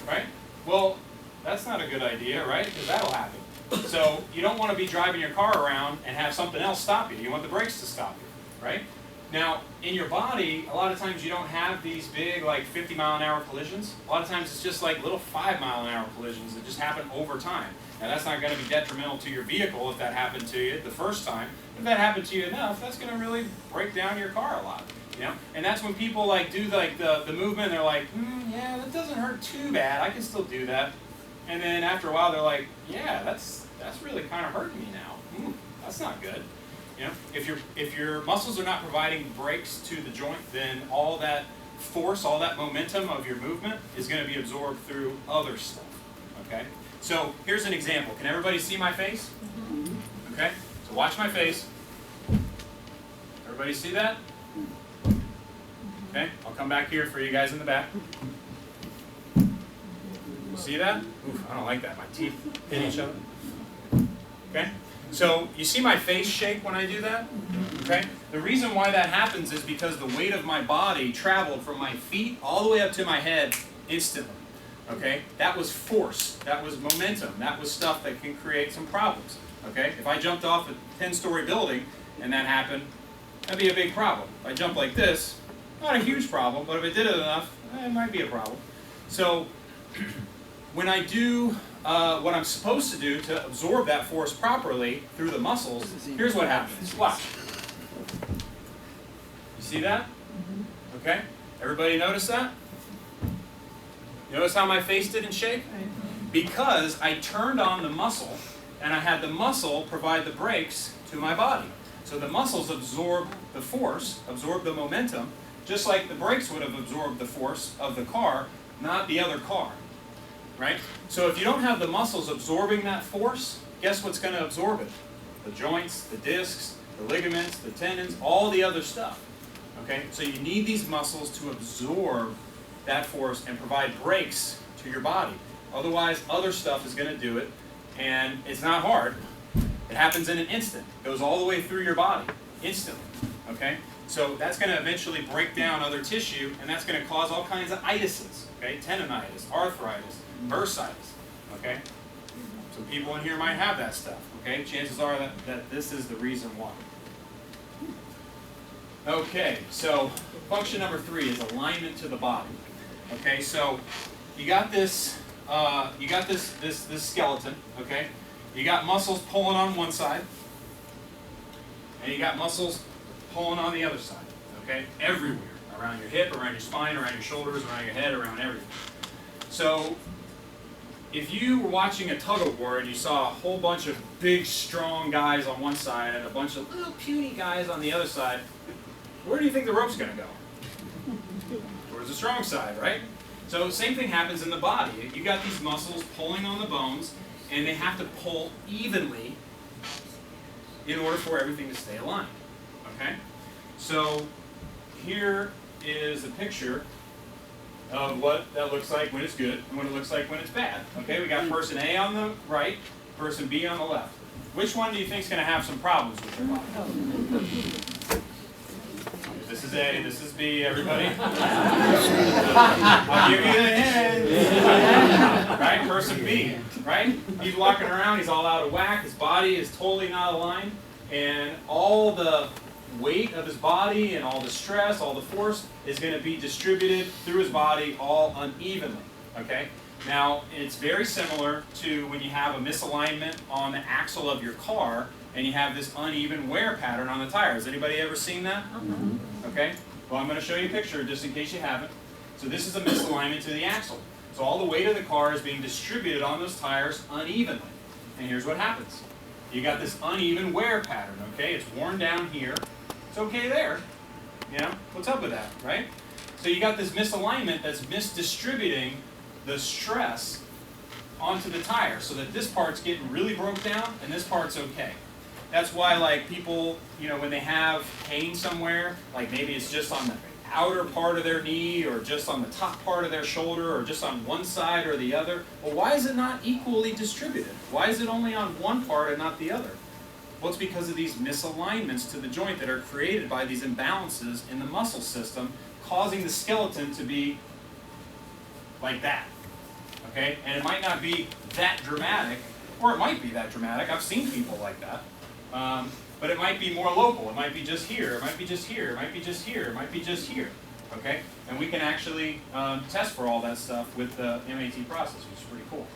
right? Well, that's not a good idea, right? Because that'll happen. So you don't want to be driving your car around and have something else stop you. You want the brakes to stop you, right? Now, in your body, a lot of times you don't have these big, like 50-mile-an-hour collisions. A lot of times it's just like little 5-mile-an-hour collisions that just happen over time. Now, that's not going to be detrimental to your vehicle if that happened to you the first time. If that happened to you enough, that's going to really break down your car a lot. You know? And that's when people like do like the movement, and they're like, yeah, that doesn't hurt too bad. I can still do that. And then after a while, they're like, yeah, that's really kind of hurting me now. That's not good. You know, if your muscles are not providing brakes to the joint, then all that force, all that momentum of your movement is going to be absorbed through other stuff. Okay. So here's an example. Can everybody see my face? Okay. So watch my face. Everybody see that? Okay. I'll come back here for you guys in the back. You see that? Oof, I don't like that. My teeth hit each other. Okay? So you see my face shake when I do that? Okay? The reason why that happens is because the weight of my body traveled from my feet all the way up to my head instantly. Okay? That was force. That was momentum. That was stuff that can create some problems. Okay? If I jumped off a 10-story building and that happened, that'd be a big problem. If I jump like this, not a huge problem, but if I did it enough, it might be a problem. So when I do what I'm supposed to do to absorb that force properly through the muscles, here's what happens. Watch. You see that? Okay? Everybody notice that? You notice how my face didn't shake? Because I turned on the muscle, and I had the muscle provide the brakes to my body. So the muscles absorb the force, absorb the momentum, just like the brakes would have absorbed the force of the car, not the other car. Right? So if you don't have the muscles absorbing that force, guess what's going to absorb it? The joints, the discs, the ligaments, the tendons, all the other stuff. Okay? So you need these muscles to absorb that force and provide brakes to your body. Otherwise, other stuff is going to do it, and it's not hard. It happens in an instant. It goes all the way through your body, instantly. Okay? So that's going to eventually break down other tissue, and that's going to cause all kinds of itises. Okay? Tendonitis, arthritis, bursitis. Okay? Some people in here might have that stuff. Okay? Chances are that this is the reason why. Okay, so function number 3 is alignment to the body. Okay, so you got this this skeleton, okay? You got muscles pulling on one side, and you got muscles pulling on the other side, okay? Everywhere, around your hip, around your spine, around your shoulders, around your head, around everything. So if you were watching a tug of war and you saw a whole bunch of big, strong guys on one side and a bunch of little puny guys on the other side, where do you think the rope's going to go? Towards the strong side, right? So same thing happens in the body. You got these muscles pulling on the bones, and they have to pull evenly in order for everything to stay aligned. Okay? So here is a picture of what that looks like when it's good and what it looks like when it's bad. Okay, we got person A on the right, person B on the left. Which one do you think is going to have some problems with their body? This is A, this is B, everybody. I'll give you the hint. Right, person B, right? He's walking around, he's all out of whack, his body is totally not aligned, and all the weight of his body and all the stress, all the force is going to be distributed through his body all unevenly, okay? Now, it's very similar to when you have a misalignment on the axle of your car and you have this uneven wear pattern on the tires. Anybody ever seen that? Okay, well I'm going to show you a picture just in case you haven't. So this is a misalignment to the axle. So all the weight of the car is being distributed on those tires unevenly. And here's what happens. You got this uneven wear pattern, okay? It's worn down here. It's okay there. You know, what's up with that, right? So you got this misalignment that's misdistributing the stress onto the tire so that this part's getting really broke down and this part's okay. That's why, like, people, you know, when they have pain somewhere, like maybe it's just on the outer part of their knee or just on the top part of their shoulder or just on one side or the other, well, why is it not equally distributed? Why is it only on one part and not the other? Well, it's because of these misalignments to the joint that are created by these imbalances in the muscle system, causing the skeleton to be like that, okay? And it might not be that dramatic, or it might be that dramatic. I've seen people like that. But it might be more local. It might be just here. It might be just here. It might be just here. It might be just here. Okay? And we can actually test for all that stuff with the MAT process, which is pretty cool.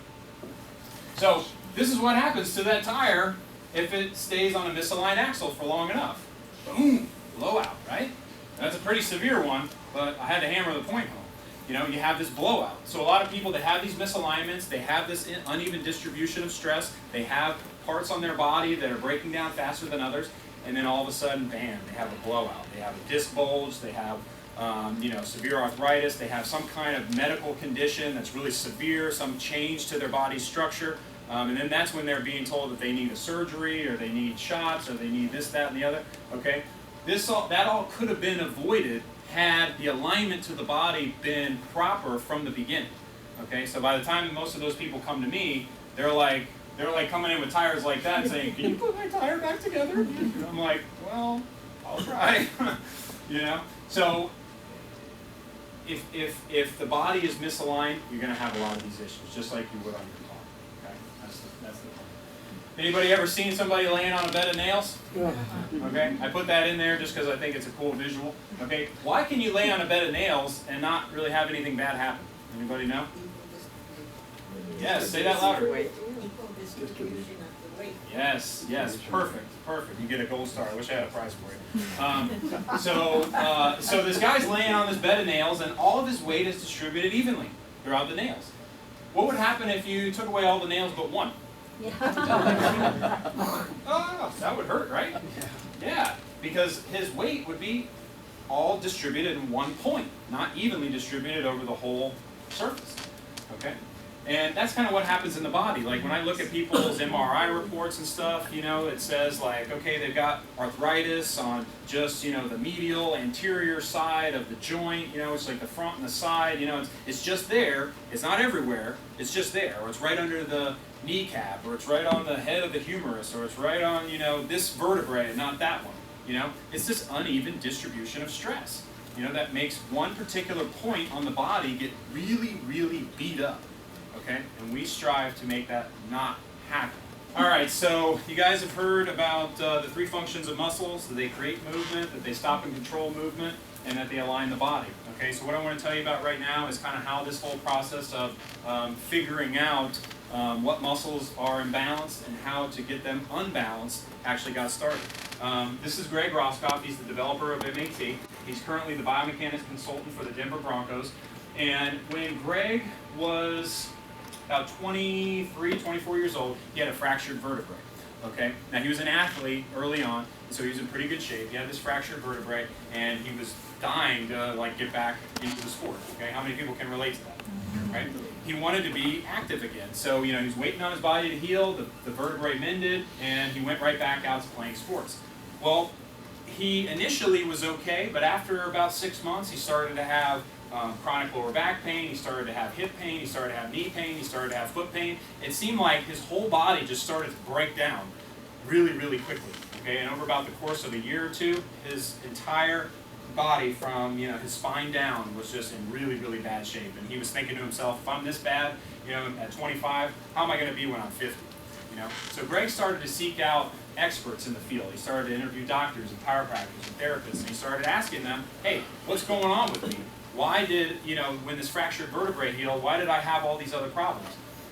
So this is what happens to that tire if it stays on a misaligned axle for long enough. Boom! Blowout, right? That's a pretty severe one, but I had to hammer the point home. You know, you have this blowout. So a lot of people that have these misalignments, they have this uneven distribution of stress, they have parts on their body that are breaking down faster than others, and then all of a sudden, bam, they have a blowout. They have a disc bulge, they have you know, severe arthritis, they have some kind of medical condition that's really severe, some change to their body structure, and then that's when they're being told that they need a surgery, or they need shots, or they need this, that, and the other, okay? That all could have been avoided had the alignment to the body been proper from the beginning, okay? So by the time most of those people come to me, they're like coming in with tires like that saying, can you put my tire back together? And I'm like, well, I'll try. You know? So if the body is misaligned, you're going to have a lot of these issues, just like you would on your car. Okay? That's the point. Anybody ever seen somebody laying on a bed of nails? Okay? I put that in there just because I think it's a cool visual. Okay? Why can you lay on a bed of nails and not really have anything bad happen? Anybody know? Yes, say that louder. Yes, yes, perfect, perfect. You get a gold star. I wish I had a prize for you. So this guy's laying on this bed of nails, and all of his weight is distributed evenly throughout the nails. What would happen if you took away all the nails but one? Oh, that would hurt, right? Yeah, because his weight would be all distributed in one point, not evenly distributed over the whole surface. Okay? And that's kind of what happens in the body. Like when I look at people's MRI reports and stuff, you know, it says like, okay, they've got arthritis on just, you know, the medial anterior side of the joint, you know, it's like the front and the side, you know, it's just there. It's not everywhere. It's just there. Or it's right under the kneecap, or it's right on the head of the humerus, or it's right on, you know, this vertebrae and not that one. You know, it's this uneven distribution of stress, you know, that makes one particular point on the body get really, really beat up. Okay, and we strive to make that not happen. All right, so you guys have heard about the three functions of muscles: that they create movement, that they stop and control movement, and that they align the body. Okay, so what I want to tell you about right now is kind of how this whole process of figuring out what muscles are imbalanced and how to get them unbalanced actually got started. This is Greg Roskoff. He's the developer of MAT. He's currently the biomechanics consultant for the Denver Broncos. And when Greg was about 23, 24 years old, he had a fractured vertebrae. Okay? Now he was an athlete early on, so he was in pretty good shape. He had this fractured vertebrae, and he was dying to like get back into the sport. Okay? How many people can relate to that? Right? He wanted to be active again. So, you know, he was waiting on his body to heal, the vertebrae mended, and he went right back out to playing sports. Well, he initially was okay, but after about 6 months, he started to have chronic lower back pain, he started to have hip pain, he started to have knee pain, he started to have foot pain. It seemed like his whole body just started to break down really, really quickly. Okay, and over about the course of a year or two, his entire body from his spine down was just in really, really bad shape. And he was thinking to himself, if I'm this bad, at 25, how am I going to be when I'm 50? So Greg started to seek out experts in the field. He started to interview doctors and chiropractors and therapists, and he started asking them, hey, what's going on with me? Why did, when this fractured vertebrae healed, why did I have all these other problems?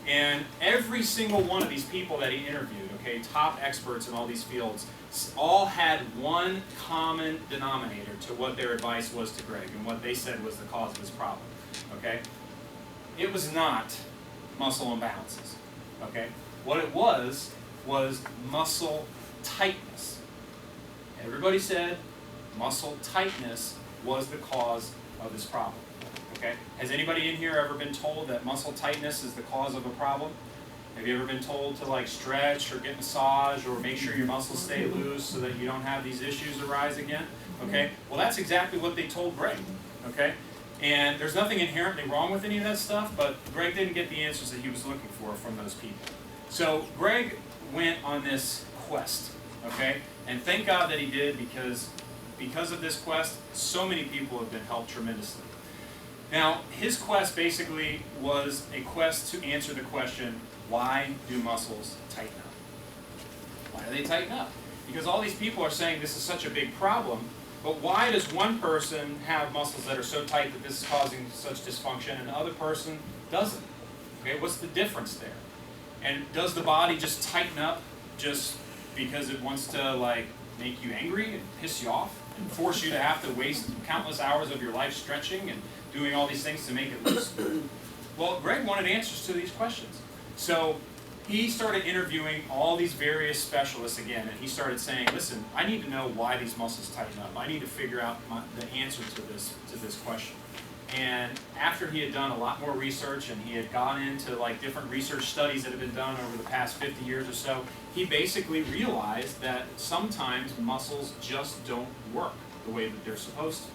And every single one of these people that he interviewed, okay, top experts in all these fields, all had one common denominator to what their advice was to Greg and what they said was the cause of his problem, okay? It was not muscle imbalances, okay? What it was muscle tightness. Everybody said muscle tightness was the cause of this problem, okay? Has anybody in here ever been told that muscle tightness is the cause of a problem? Have you ever been told to stretch or get massage or make sure your muscles stay loose so that you don't have these issues arise again? Okay, well that's exactly what they told Greg, okay? And there's nothing inherently wrong with any of that stuff, but Greg didn't get the answers that he was looking for from those people. So Greg went on this quest, okay? And thank God that he did, because of this quest, so many people have been helped tremendously. Now, his quest basically was a quest to answer the question, why do muscles tighten up? Why do they tighten up? Because all these people are saying this is such a big problem, but why does one person have muscles that are so tight that this is causing such dysfunction and the other person doesn't? Okay, what's the difference there? And does the body just tighten up just because it wants to make you angry and piss you off and force you to have to waste countless hours of your life stretching and doing all these things to make it loose? Well, Greg wanted answers to these questions. So he started interviewing all these various specialists again, and he started saying, listen, I need to know why these muscles tighten up. I need to figure out the answer to this question. And after he had done a lot more research and he had gone into different research studies that have been done over the past 50 years or so, he basically realized that sometimes muscles just don't work the way that they're supposed to.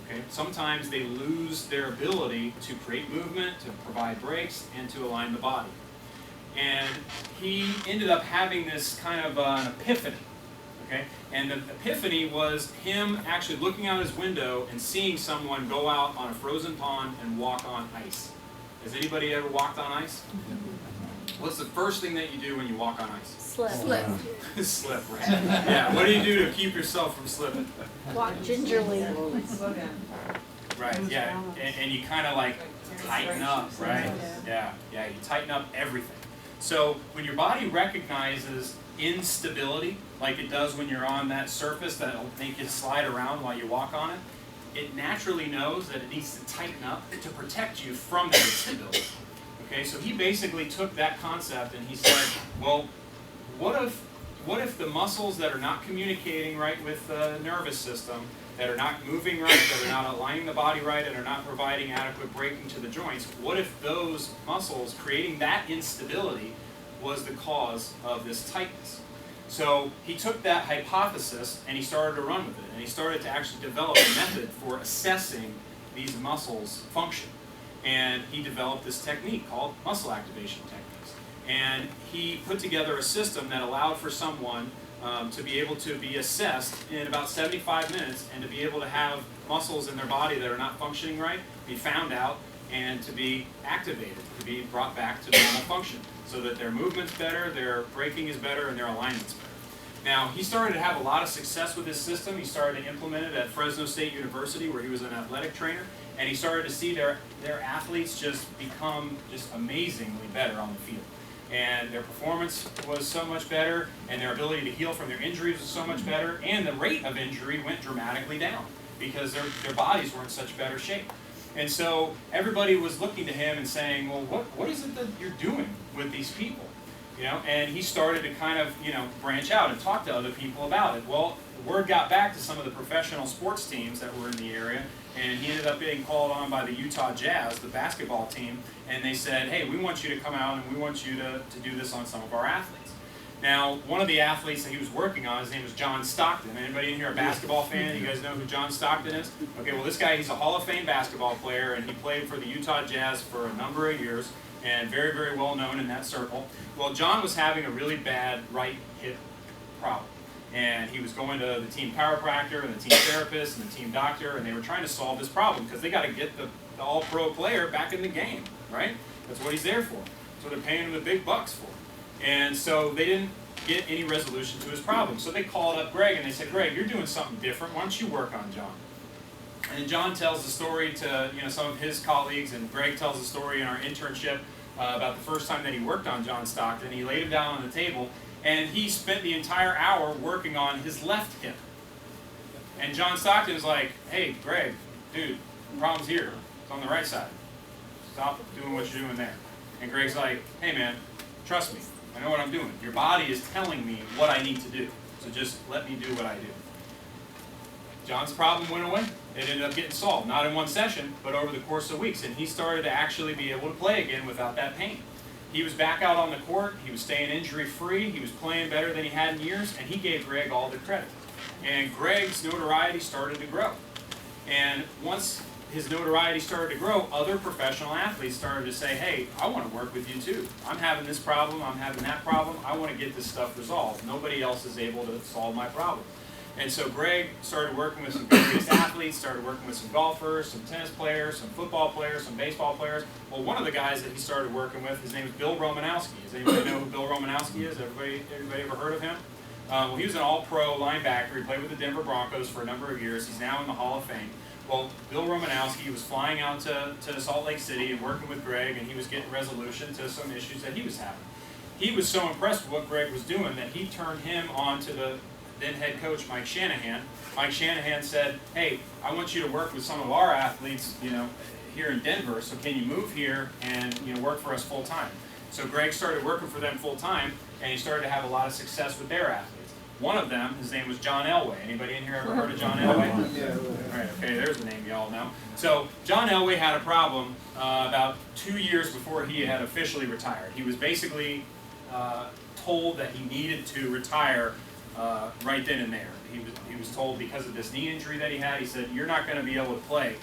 Okay? Sometimes they lose their ability to create movement, to provide brakes, and to align the body. And he ended up having this kind of an epiphany. Okay? And the epiphany was him actually looking out his window and seeing someone go out on a frozen pond and walk on ice. Has anybody ever walked on ice? What's the first thing that you do when you walk on ice? Slip. Slip, right? Yeah, what do you do to keep yourself from slipping? Walk gingerly. Right, yeah, and you kind of tighten up, right? Yeah, you tighten up everything. So when your body recognizes instability, like it does when you're on that surface that'll make it slide around while you walk on it, it naturally knows that it needs to tighten up to protect you from that instability. Okay, so he basically took that concept and he said, well, what if the muscles that are not communicating right with the nervous system, that are not moving right, that are not aligning the body right, and are not providing adequate braking to the joints, what if those muscles creating that instability was the cause of this tightness? So he took that hypothesis and he started to run with it, and he started to actually develop a method for assessing these muscles' function. And he developed this technique called muscle activation techniques. And he put together a system that allowed for someone to be able to be assessed in about 75 minutes and to be able to have muscles in their body that are not functioning right be found out and to be activated, to be brought back to normal function so that their movement's better, their braking is better, and their alignment's better. Now, he started to have a lot of success with this system. He started to implement it at Fresno State University where he was an athletic trainer, and he started to see their athletes just become just amazingly better on the field. And their performance was so much better, and their ability to heal from their injuries was so much better, and the rate of injury went dramatically down because their bodies were in such better shape. And so everybody was looking to him and saying, well, what is it that you're doing with these people? And he started to kind of, branch out and talk to other people about it. Well, the word got back to some of the professional sports teams that were in the area, and he ended up being called on by the Utah Jazz, the basketball team, and they said, hey, we want you to come out and we want you to do this on some of our athletes. Now, one of the athletes that he was working on, his name was John Stockton. Anybody in here a basketball fan? You guys know who John Stockton is? Okay, well this guy, he's a Hall of Fame basketball player, and he played for the Utah Jazz for a number of years, and very, very well known in that circle. Well, John was having a really bad right hip problem. And he was going to the team chiropractor and the team therapist and the team doctor, and they were trying to solve this problem because they got to get the all-pro player back in the game, right? That's what he's there for. That's what they're paying him the big bucks for. And so they didn't get any resolution to his problem. So they called up Greg and they said, Greg, you're doing something different. Why don't you work on John? And John tells the story to some of his colleagues, and Greg tells the story in our internship about the first time that he worked on John Stockton. He laid him down on the table, and he spent the entire hour working on his left hip. And John Stockton was like, hey, Greg, dude, the problem's here. It's on the right side. Stop doing what you're doing there. And Greg's like, hey, man, trust me. I know what I'm doing. Your body is telling me what I need to do. So just let me do what I do. John's problem went away. It ended up getting solved. Not in one session, but over the course of weeks. And he started to actually be able to play again without that pain. He was back out on the court. He was staying injury-free. He was playing better than he had in years. And he gave Greg all the credit. And Greg's notoriety started to grow. And once his notoriety started to grow, other professional athletes started to say, hey, I want to work with you too. I'm having this problem. I'm having that problem. I want to get this stuff resolved. Nobody else is able to solve my problem. And so Greg started working with some various athletes, started working with some golfers, some tennis players, some football players, some baseball players. Well, one of the guys that he started working with, his name is Bill Romanowski. Does anybody know who Bill Romanowski is? Everybody ever heard of him? Well, he was an all-pro linebacker. He played with the Denver Broncos for a number of years. He's now in the Hall of Fame. Well, Bill Romanowski was flying out to Salt Lake City and working with Greg, and he was getting resolution to some issues that he was having. He was so impressed with what Greg was doing that he turned him on to the then head coach, Mike Shanahan. Mike Shanahan said, hey, I want you to work with some of our athletes, here in Denver, so can you move here and work for us full time? So Greg started working for them full time, and he started to have a lot of success with their athletes. One of them, his name was John Elway. Anybody in here ever heard of John Elway? Yeah. All right, okay, there's the name you all know. So John Elway had a problem about 2 years before he had officially retired. He was basically told that he needed to retire right then and there. He was told because of this knee injury that he had, he said, you're not going to be able to play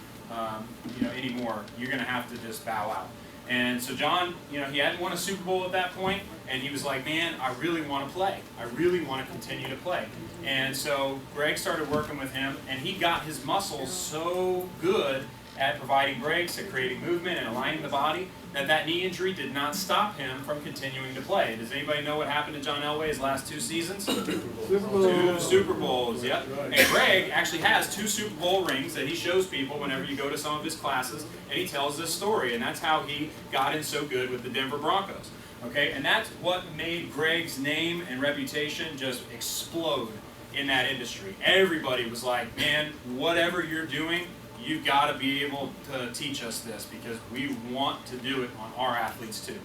anymore. You're going to have to just bow out. And so John, he hadn't won a Super Bowl at that point, and he was like, man, I really want to play. I really want to continue to play. And so Greg started working with him, and he got his muscles so good at providing breaks, at creating movement and aligning the body, that knee injury did not stop him from continuing to play. Does anybody know what happened to John Elway his last 2 seasons? Two Super Bowls, yep. And Greg actually has 2 Super Bowl rings that he shows people whenever you go to some of his classes, and he tells this story, and that's how he got in so good with the Denver Broncos. Okay, and that's what made Greg's name and reputation just explode in that industry. Everybody was like, man, whatever you're doing, you've got to be able to teach us this because we want to do it on our athletes too.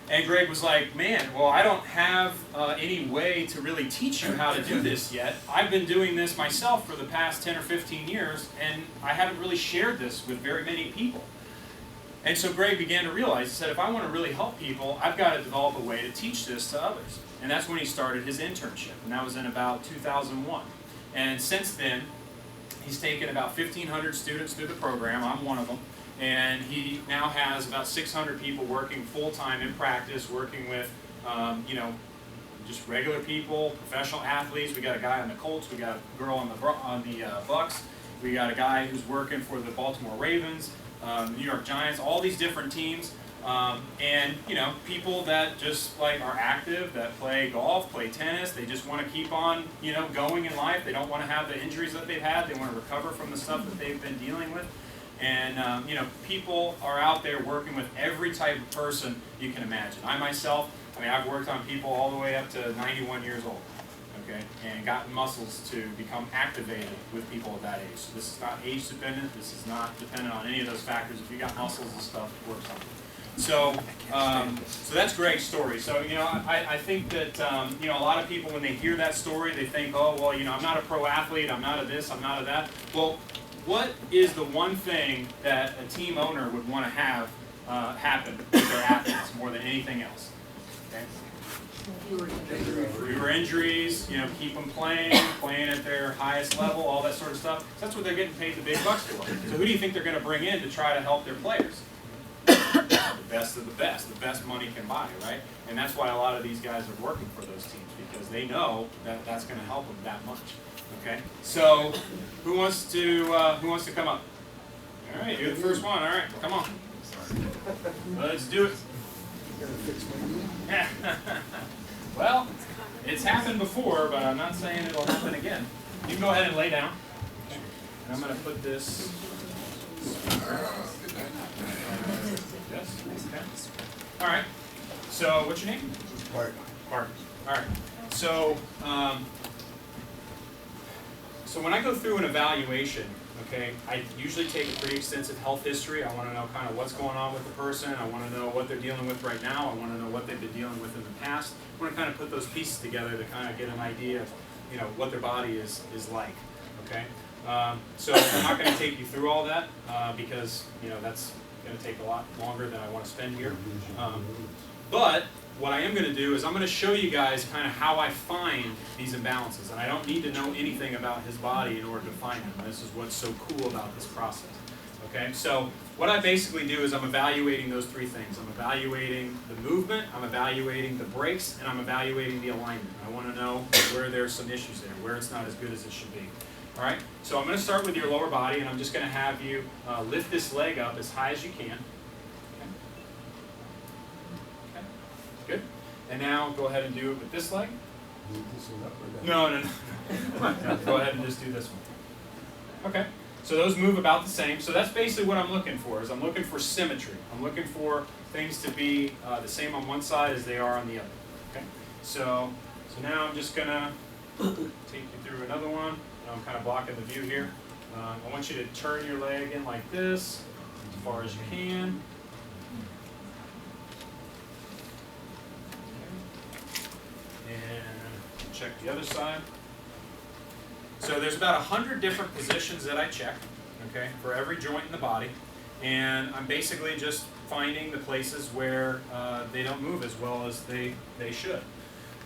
And Greg was like, man, well, I don't have any way to really teach you how to do this yet. I've been doing this myself for the past 10 or 15 years, and I haven't really shared this with very many people. And so Greg began to realize, he said, if I want to really help people, I've got to develop a way to teach this to others. And that's when he started his internship, and that was in about 2001. And since then, he's taken about 1,500 students through the program. I'm one of them. And he now has about 600 people working full-time in practice, working with, just regular people, professional athletes. We got a guy on the Colts. We got a girl on the Bucks. We got a guy who's working for the Baltimore Ravens, New York Giants, all these different teams. And people that just are active, that play golf, play tennis. They just want to keep on, going in life. They don't want to have the injuries that they've had. They want to recover from the stuff that they've been dealing with. And people are out there working with every type of person you can imagine. I myself, I've worked on people all the way up to 91 years old. Okay, and gotten muscles to become activated with people at that age. So this is not age dependent. This is not dependent on any of those factors. If you got muscles and stuff, it works on it. So, so that's Greg's story. So, I think that, a lot of people, when they hear that story, they think, oh, well, I'm not a pro athlete, I'm not a this, I'm not a that. Well, what is the one thing that a team owner would want to have happen with their athletes more than anything else? Okay? Fewer injuries, keep them playing at their highest level, all that sort of stuff. So that's what they're getting paid the big bucks for. So who do you think they're going to bring in to try to help their players? The best of the best money can buy, right? And that's why a lot of these guys are working for those teams, because they know that that's going to help them that much. Okay, so who wants to come up? All right, you're the first one. All right, come on. Let's do it. Well, it's happened before, but I'm not saying it'll happen again. You can go ahead and lay down. Okay. And I'm going to put this. Yes. Okay. All right. So, what's your name? Bart. Bart. All right. So, so when I go through an evaluation, okay, I usually take a pretty extensive health history. I want to know kind of what's going on with the person. I want to know what they're dealing with right now. I want to know what they've been dealing with in the past. I want to kind of put those pieces together to kind of get an idea of, what their body is like. Okay. So I'm not going to take you through all that because that's going to take a lot longer than I want to spend here. But what I am going to do is I'm going to show you guys kind of how I find these imbalances. And I don't need to know anything about his body in order to find them. This is what's so cool about this process. Okay, so what I basically do is I'm evaluating those three things. I'm evaluating the movement, I'm evaluating the brakes, and I'm evaluating the alignment. I want to know where there's some issues there, where it's not as good as it should be. All right, so I'm going to start with your lower body, and I'm just going to have you lift this leg up as high as you can. Okay. Good. And now go ahead and do it with this leg. No. Go ahead and just do this one. Okay. So those move about the same. So that's basically what I'm looking for. Is I'm looking for symmetry. I'm looking for things to be the same on one side as they are on the other. Okay. So now I'm just gonna take you through another one. I'm kind of blocking the view here. I want you to turn your leg in like this, as far as you can. And check the other side. So there's about 100 different positions that I check, okay, for every joint in the body. And I'm basically just finding the places where they don't move as well as they should.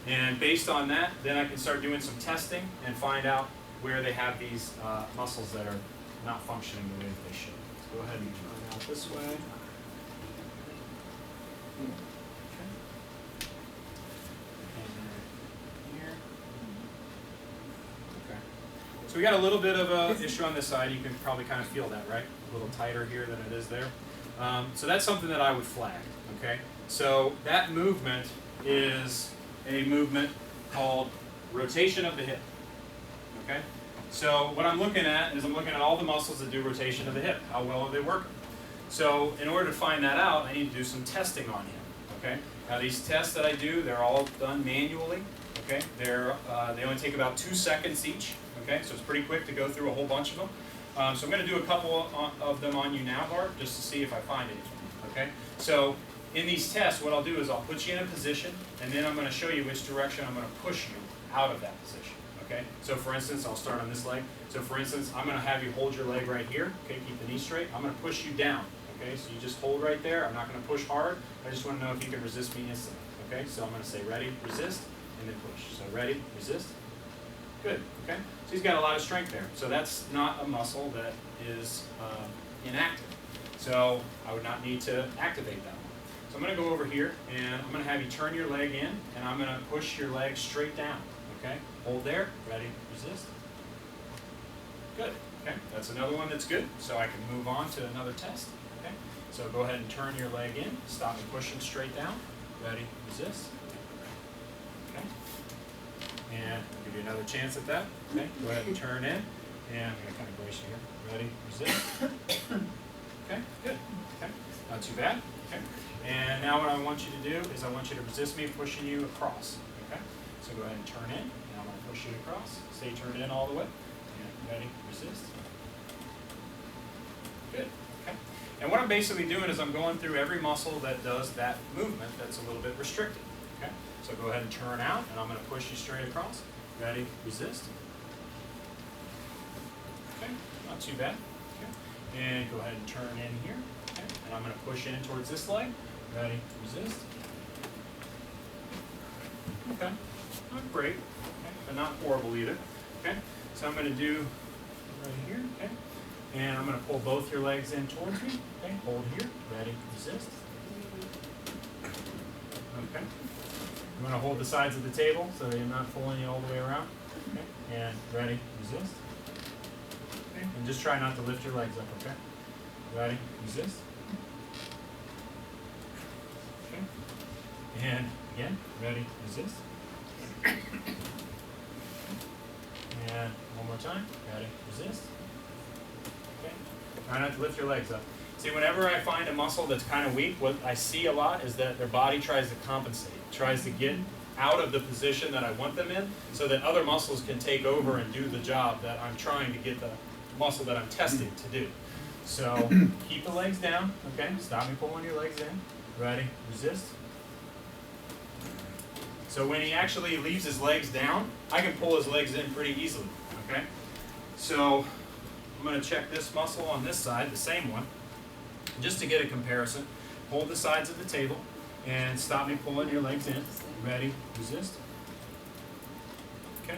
And based on that, then I can start doing some testing and find out where they have these muscles that are not functioning the way that they should. So go ahead and turn out this way. So we got a little bit of an issue on this side. You can probably kind of feel that, right? A little tighter here than it is there. So that's something that I would flag, okay? So that movement is a movement called rotation of the hip, okay? So what I'm looking at is I'm looking at all the muscles that do rotation of the hip. How well are they working? So in order to find that out, I need to do some testing on him, okay? Now these tests that I do, they're all done manually, okay? They only take about 2 seconds each. Okay, so it's pretty quick to go through a whole bunch of them. So I'm going to do a couple of them on you now, Bart, just to see if I find anything. Okay, so in these tests, what I'll do is I'll put you in a position, and then I'm going to show you which direction I'm going to push you out of that position. Okay, so for instance, I'll start on this leg. So for instance, I'm going to have you hold your leg right here. Okay, keep the knee straight. I'm going to push you down. Okay, so you just hold right there. I'm not going to push hard. I just want to know if you can resist me instantly. Okay, so I'm going to say ready, resist, and then push. So ready, resist. Good. Okay. So he's got a lot of strength there. So that's not a muscle that is inactive. So I would not need to activate that one. So I'm going to go over here, and I'm going to have you turn your leg in, and I'm going to push your leg straight down. Okay. Hold there. Ready. Resist. Good. Okay. That's another one that's good. So I can move on to another test. Okay. So go ahead and turn your leg in. Stop me pushing straight down. Ready. Resist. Okay. And I'll give you another chance at that. Okay, go ahead and turn in. And I'm going to kind of brace you here. Ready, resist. Okay, good. Okay, not too bad. Okay, and now what I want you to do is I want you to resist me pushing you across. Okay, so go ahead and turn in. And I'm going to push you across. Stay turned in all the way. And ready, resist. Good. Okay, and what I'm basically doing is I'm going through every muscle that does that movement that's a little bit restricted. Okay. So go ahead and turn out, and I'm going to push you straight across. Ready, resist. Okay, not too bad. Okay, and go ahead and turn in here. Okay, and I'm going to push in towards this leg. Ready, resist. Okay, not great, okay, but not horrible either. Okay, so I'm going to do right here, okay, and I'm going to pull both your legs in towards me. Okay, hold here, ready, resist. Okay, I'm going to hold the sides of the table so that you're not pulling you all the way around. Okay, and ready, resist. Okay, and just try not to lift your legs up. Okay, ready, resist. Okay, and again, ready, resist. And one more time, ready, resist. Okay, try not to lift your legs up. See, whenever I find a muscle that's kind of weak, what I see a lot is that their body tries to compensate, tries to get out of the position that I want them in so that other muscles can take over and do the job that I'm trying to get the muscle that I'm testing to do. So keep the legs down, okay? Stop me pulling your legs in. Ready, resist. So when he actually leaves his legs down, I can pull his legs in pretty easily, okay? So I'm going to check this muscle on this side, the same one, just to get a comparison. Hold the sides of the table and stop me pulling your legs in. Ready, resist. Okay.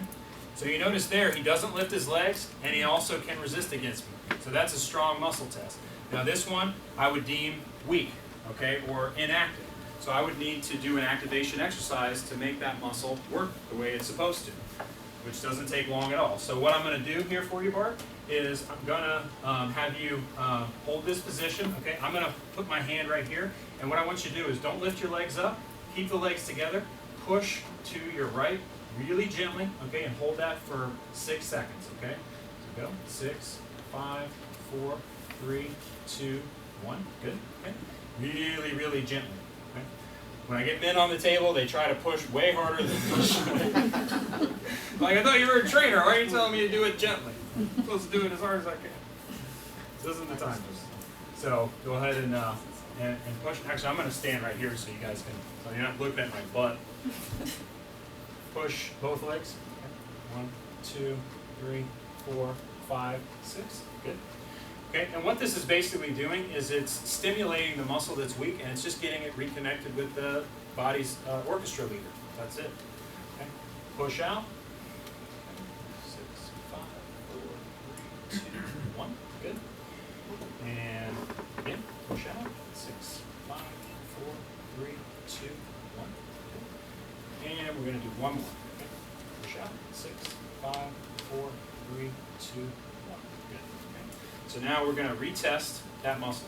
So you notice there, he doesn't lift his legs and he also can resist against me. So that's a strong muscle test. Now this one I would deem weak, okay, or inactive. So I would need to do an activation exercise to make that muscle work the way it's supposed to, which doesn't take long at all. So what I'm going to do here for you, Bart, is I'm going to have you hold this position. Okay, I'm going to put my hand right here, and what I want you to do is don't lift your legs up, keep the legs together, push to your right really gently, okay, and hold that for 6 seconds, okay? So go, 6, 5, 4, 3, 2, 1, good, okay? Really, really gently. When I get men on the table, they try to push way harder than push. Like, I thought you were a trainer. Why are you telling me to do it gently? I'm supposed to do it as hard as I can. This isn't the time. So go ahead and push. Actually, I'm going to stand right here so you guys can, so you're not looking at my butt. Push both legs. Okay. 1, 2, 3, 4, 5, 6. Good. Okay, and what this is basically doing is it's stimulating the muscle that's weak, and it's just getting it reconnected with the body's orchestra leader. That's it. Okay, push out. 6, 5, 4, 3, 2, 1. Good. And again, push out. 6, 5, 4, 3, 2, 1. Good. And we're going to do one more. Okay. Push out. 6, 5, 4, 3, 2, 1. Good. So now we're going to retest that muscle.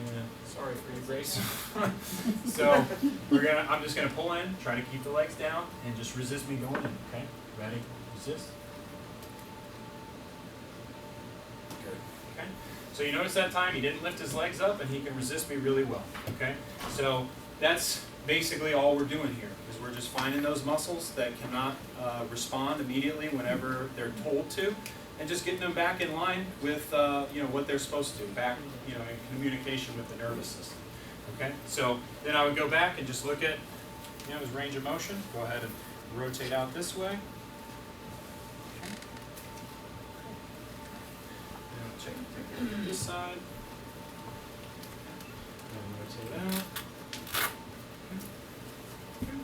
And sorry for your grace. So I'm just going to pull in, try to keep the legs down, and just resist me going in. Okay, ready? Resist. Good. Okay. So you notice that time he didn't lift his legs up, and he can resist me really well. Okay. So that's basically all we're doing here. Is we're just finding those muscles that cannot respond immediately whenever they're told to, and just getting them back in line with what they're supposed to, back in communication with the nervous system. Okay, so then I would go back and just look at his range of motion. Go ahead and rotate out this way. Okay. And take a look at this side. And rotate out. Okay.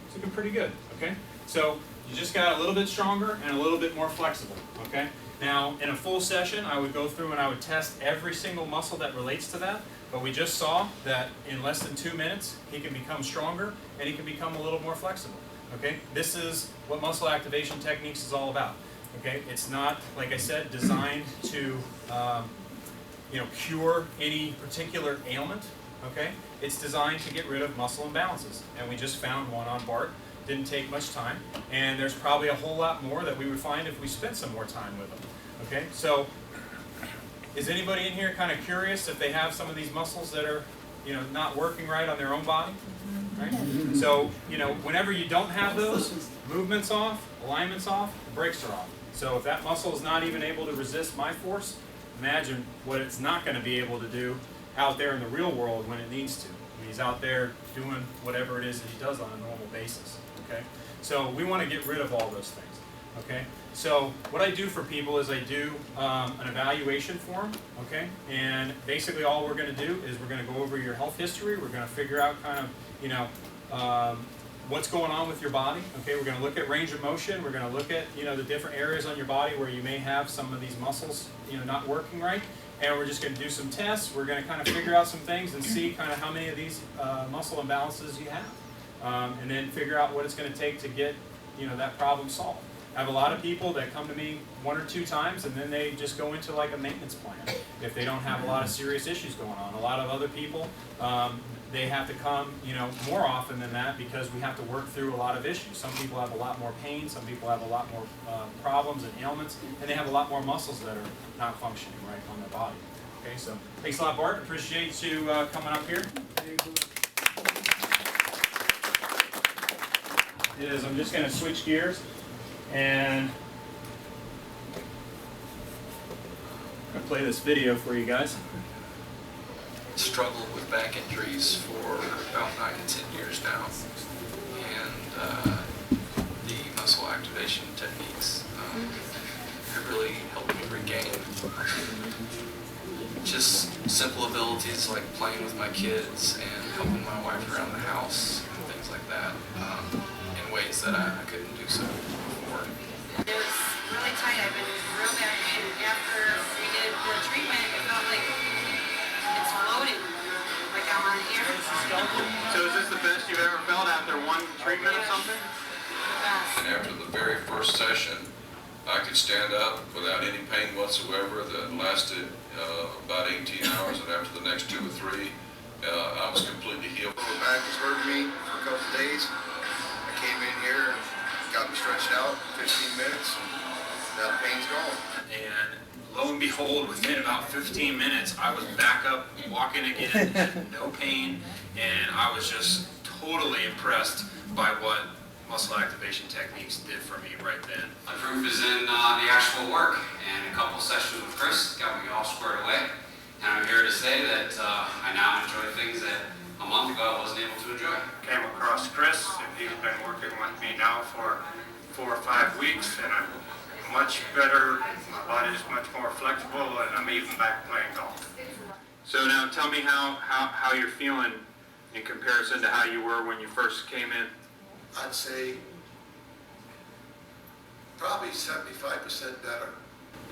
It's looking pretty good. Okay, so you just got a little bit stronger and a little bit more flexible, okay? Now, in a full session, I would go through and I would test every single muscle that relates to that, but we just saw that in less than 2 minutes, he can become stronger and he can become a little more flexible, okay? This is what muscle activation techniques is all about, okay? It's not, like I said, designed to, cure any particular ailment, okay? It's designed to get rid of muscle imbalances, and we just found one on Bart. Didn't take much time, and there's probably a whole lot more that we would find if we spent some more time with them. Okay, so is anybody in here kind of curious if they have some of these muscles that are, not working right on their own body? Right? So, whenever you don't have those, movement's off, alignment's off, the brakes are off. So if that muscle is not even able to resist my force, imagine what it's not going to be able to do out there in the real world when it needs to. He's out there doing whatever it is that he does on a normal basis. Okay, so we want to get rid of all those things. Okay, so what I do for people is I do an evaluation form. Okay, and basically all we're going to do is we're going to go over your health history. We're going to figure out kind of what's going on with your body. Okay, we're going to look at range of motion. We're going to look at, the different areas on your body where you may have some of these muscles, not working right. And we're just going to do some tests. We're going to kind of figure out some things and see kind of how many of these muscle imbalances you have. And then figure out what it's going to take to get, that problem solved. I have a lot of people that come to me 1 or 2 times and then they just go into like a maintenance plan if they don't have a lot of serious issues going on. A lot of other people, they have to come, more often than that because we have to work through a lot of issues. Some people have a lot more pain, some people have a lot more problems and ailments, and they have a lot more muscles that are not functioning right on their body. Okay, so thanks a lot, Bart. Appreciate you coming up here. I'm just going to switch gears and I'm going to play this video for you guys. Struggled with back injuries for about 9 to 10 years now, and the muscle activation techniques have really helped me regain just simple abilities like playing with my kids and helping my wife around the house and things like that in ways that I couldn't do so before. It was really tight. I've been real bad pain. After we did the treatment, it felt like it's floating, like I'm on air. So is this the best you've ever felt after one treatment or something? And after the very first session, I could stand up without any pain whatsoever that lasted about 18 hours, and after the next 2 or 3, I was completely healed. My back was hurting me for a couple of days. I came in here, got me stretched out 15 minutes, and now the pain's gone. And lo and behold, within about 15 minutes, I was back up walking again, no pain, and I was just totally impressed by what muscle activation techniques did for me right then. The proof is in the actual work, and a couple sessions with Chris got me all squared away. And I'm here to say that I now enjoy things that a month ago I wasn't able to enjoy. Came across Chris, and he's been working with me now for 4 or 5 weeks, and I'm much better. My body's much more flexible, and I'm even back playing golf. So now tell me how you're feeling in comparison to how you were when you first came in. I'd say probably 75% better.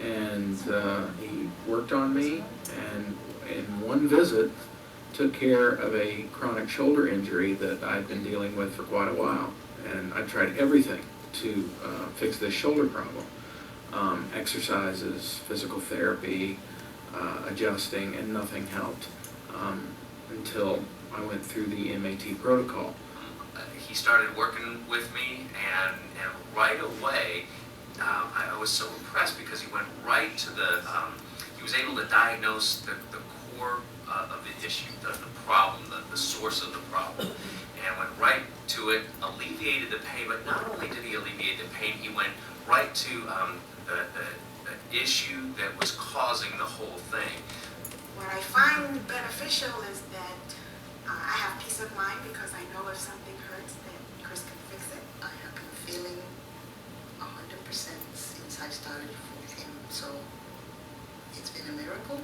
And he worked on me, and in one visit took care of a chronic shoulder injury that I'd been dealing with for quite a while. And I tried everything to fix this shoulder problem. Exercises, physical therapy, adjusting, and nothing helped until I went through the MAT protocol. He started working with me, and right away, I was so impressed because he went right to he was able to diagnose the core of the issue, the problem, the source of the problem, and went right to it, alleviated the pain, but not only did he alleviate the pain, he went right to the issue that was causing the whole thing. What I find beneficial is that I have peace of mind because I know if something hurts, that Chris can fix it. I have been feeling 100% since I started with him, so it's been a miracle.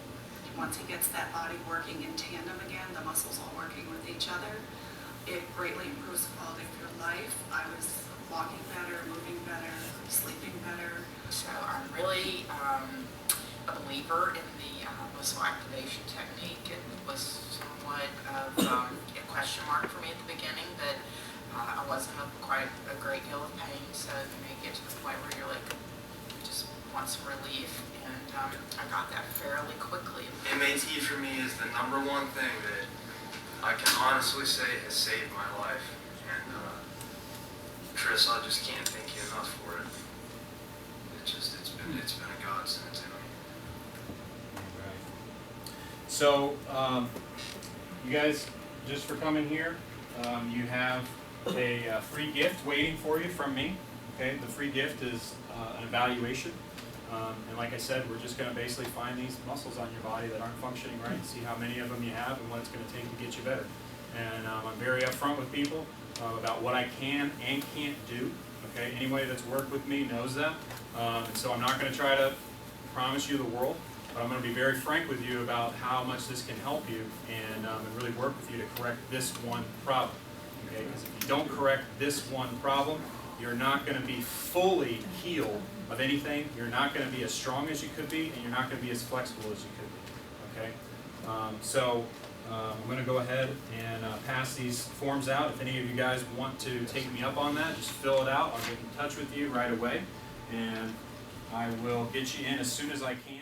Once he gets that body working in tandem again, the muscles all working with each other, it greatly improves the quality of your life. I was walking better, moving better, sleeping better. So I'm really a believer in the muscle activation technique. It was somewhat of a question mark for me at the beginning, but I wasn't in quite a great deal of pain, so you get to the point where you're like, just want some relief, and I got that fairly quickly. MAT for me is the #1 thing that I can honestly say has saved my life, and Chris, I just can't thank you enough for it. It's been a godsend to me. So, you guys, just for coming here, you have a free gift waiting for you from me. Okay, the free gift is an evaluation. And like I said, we're just going to basically find these muscles on your body that aren't functioning right, see how many of them you have and what it's going to take to get you better. And I'm very upfront with people about what I can and can't do. Okay, anybody that's worked with me knows that. And so I'm not going to try to promise you the world, but I'm going to be very frank with you about how much this can help you and really work with you to correct this one problem. Okay? Because if you don't correct this one problem, you're not going to be fully healed of anything. You're not going to be as strong as you could be, and you're not going to be as flexible as you could be. Okay? I'm going to go ahead and pass these forms out. If any of you guys want to take me up on that, just fill it out. I'll get in touch with you right away, and I will get you in as soon as I can.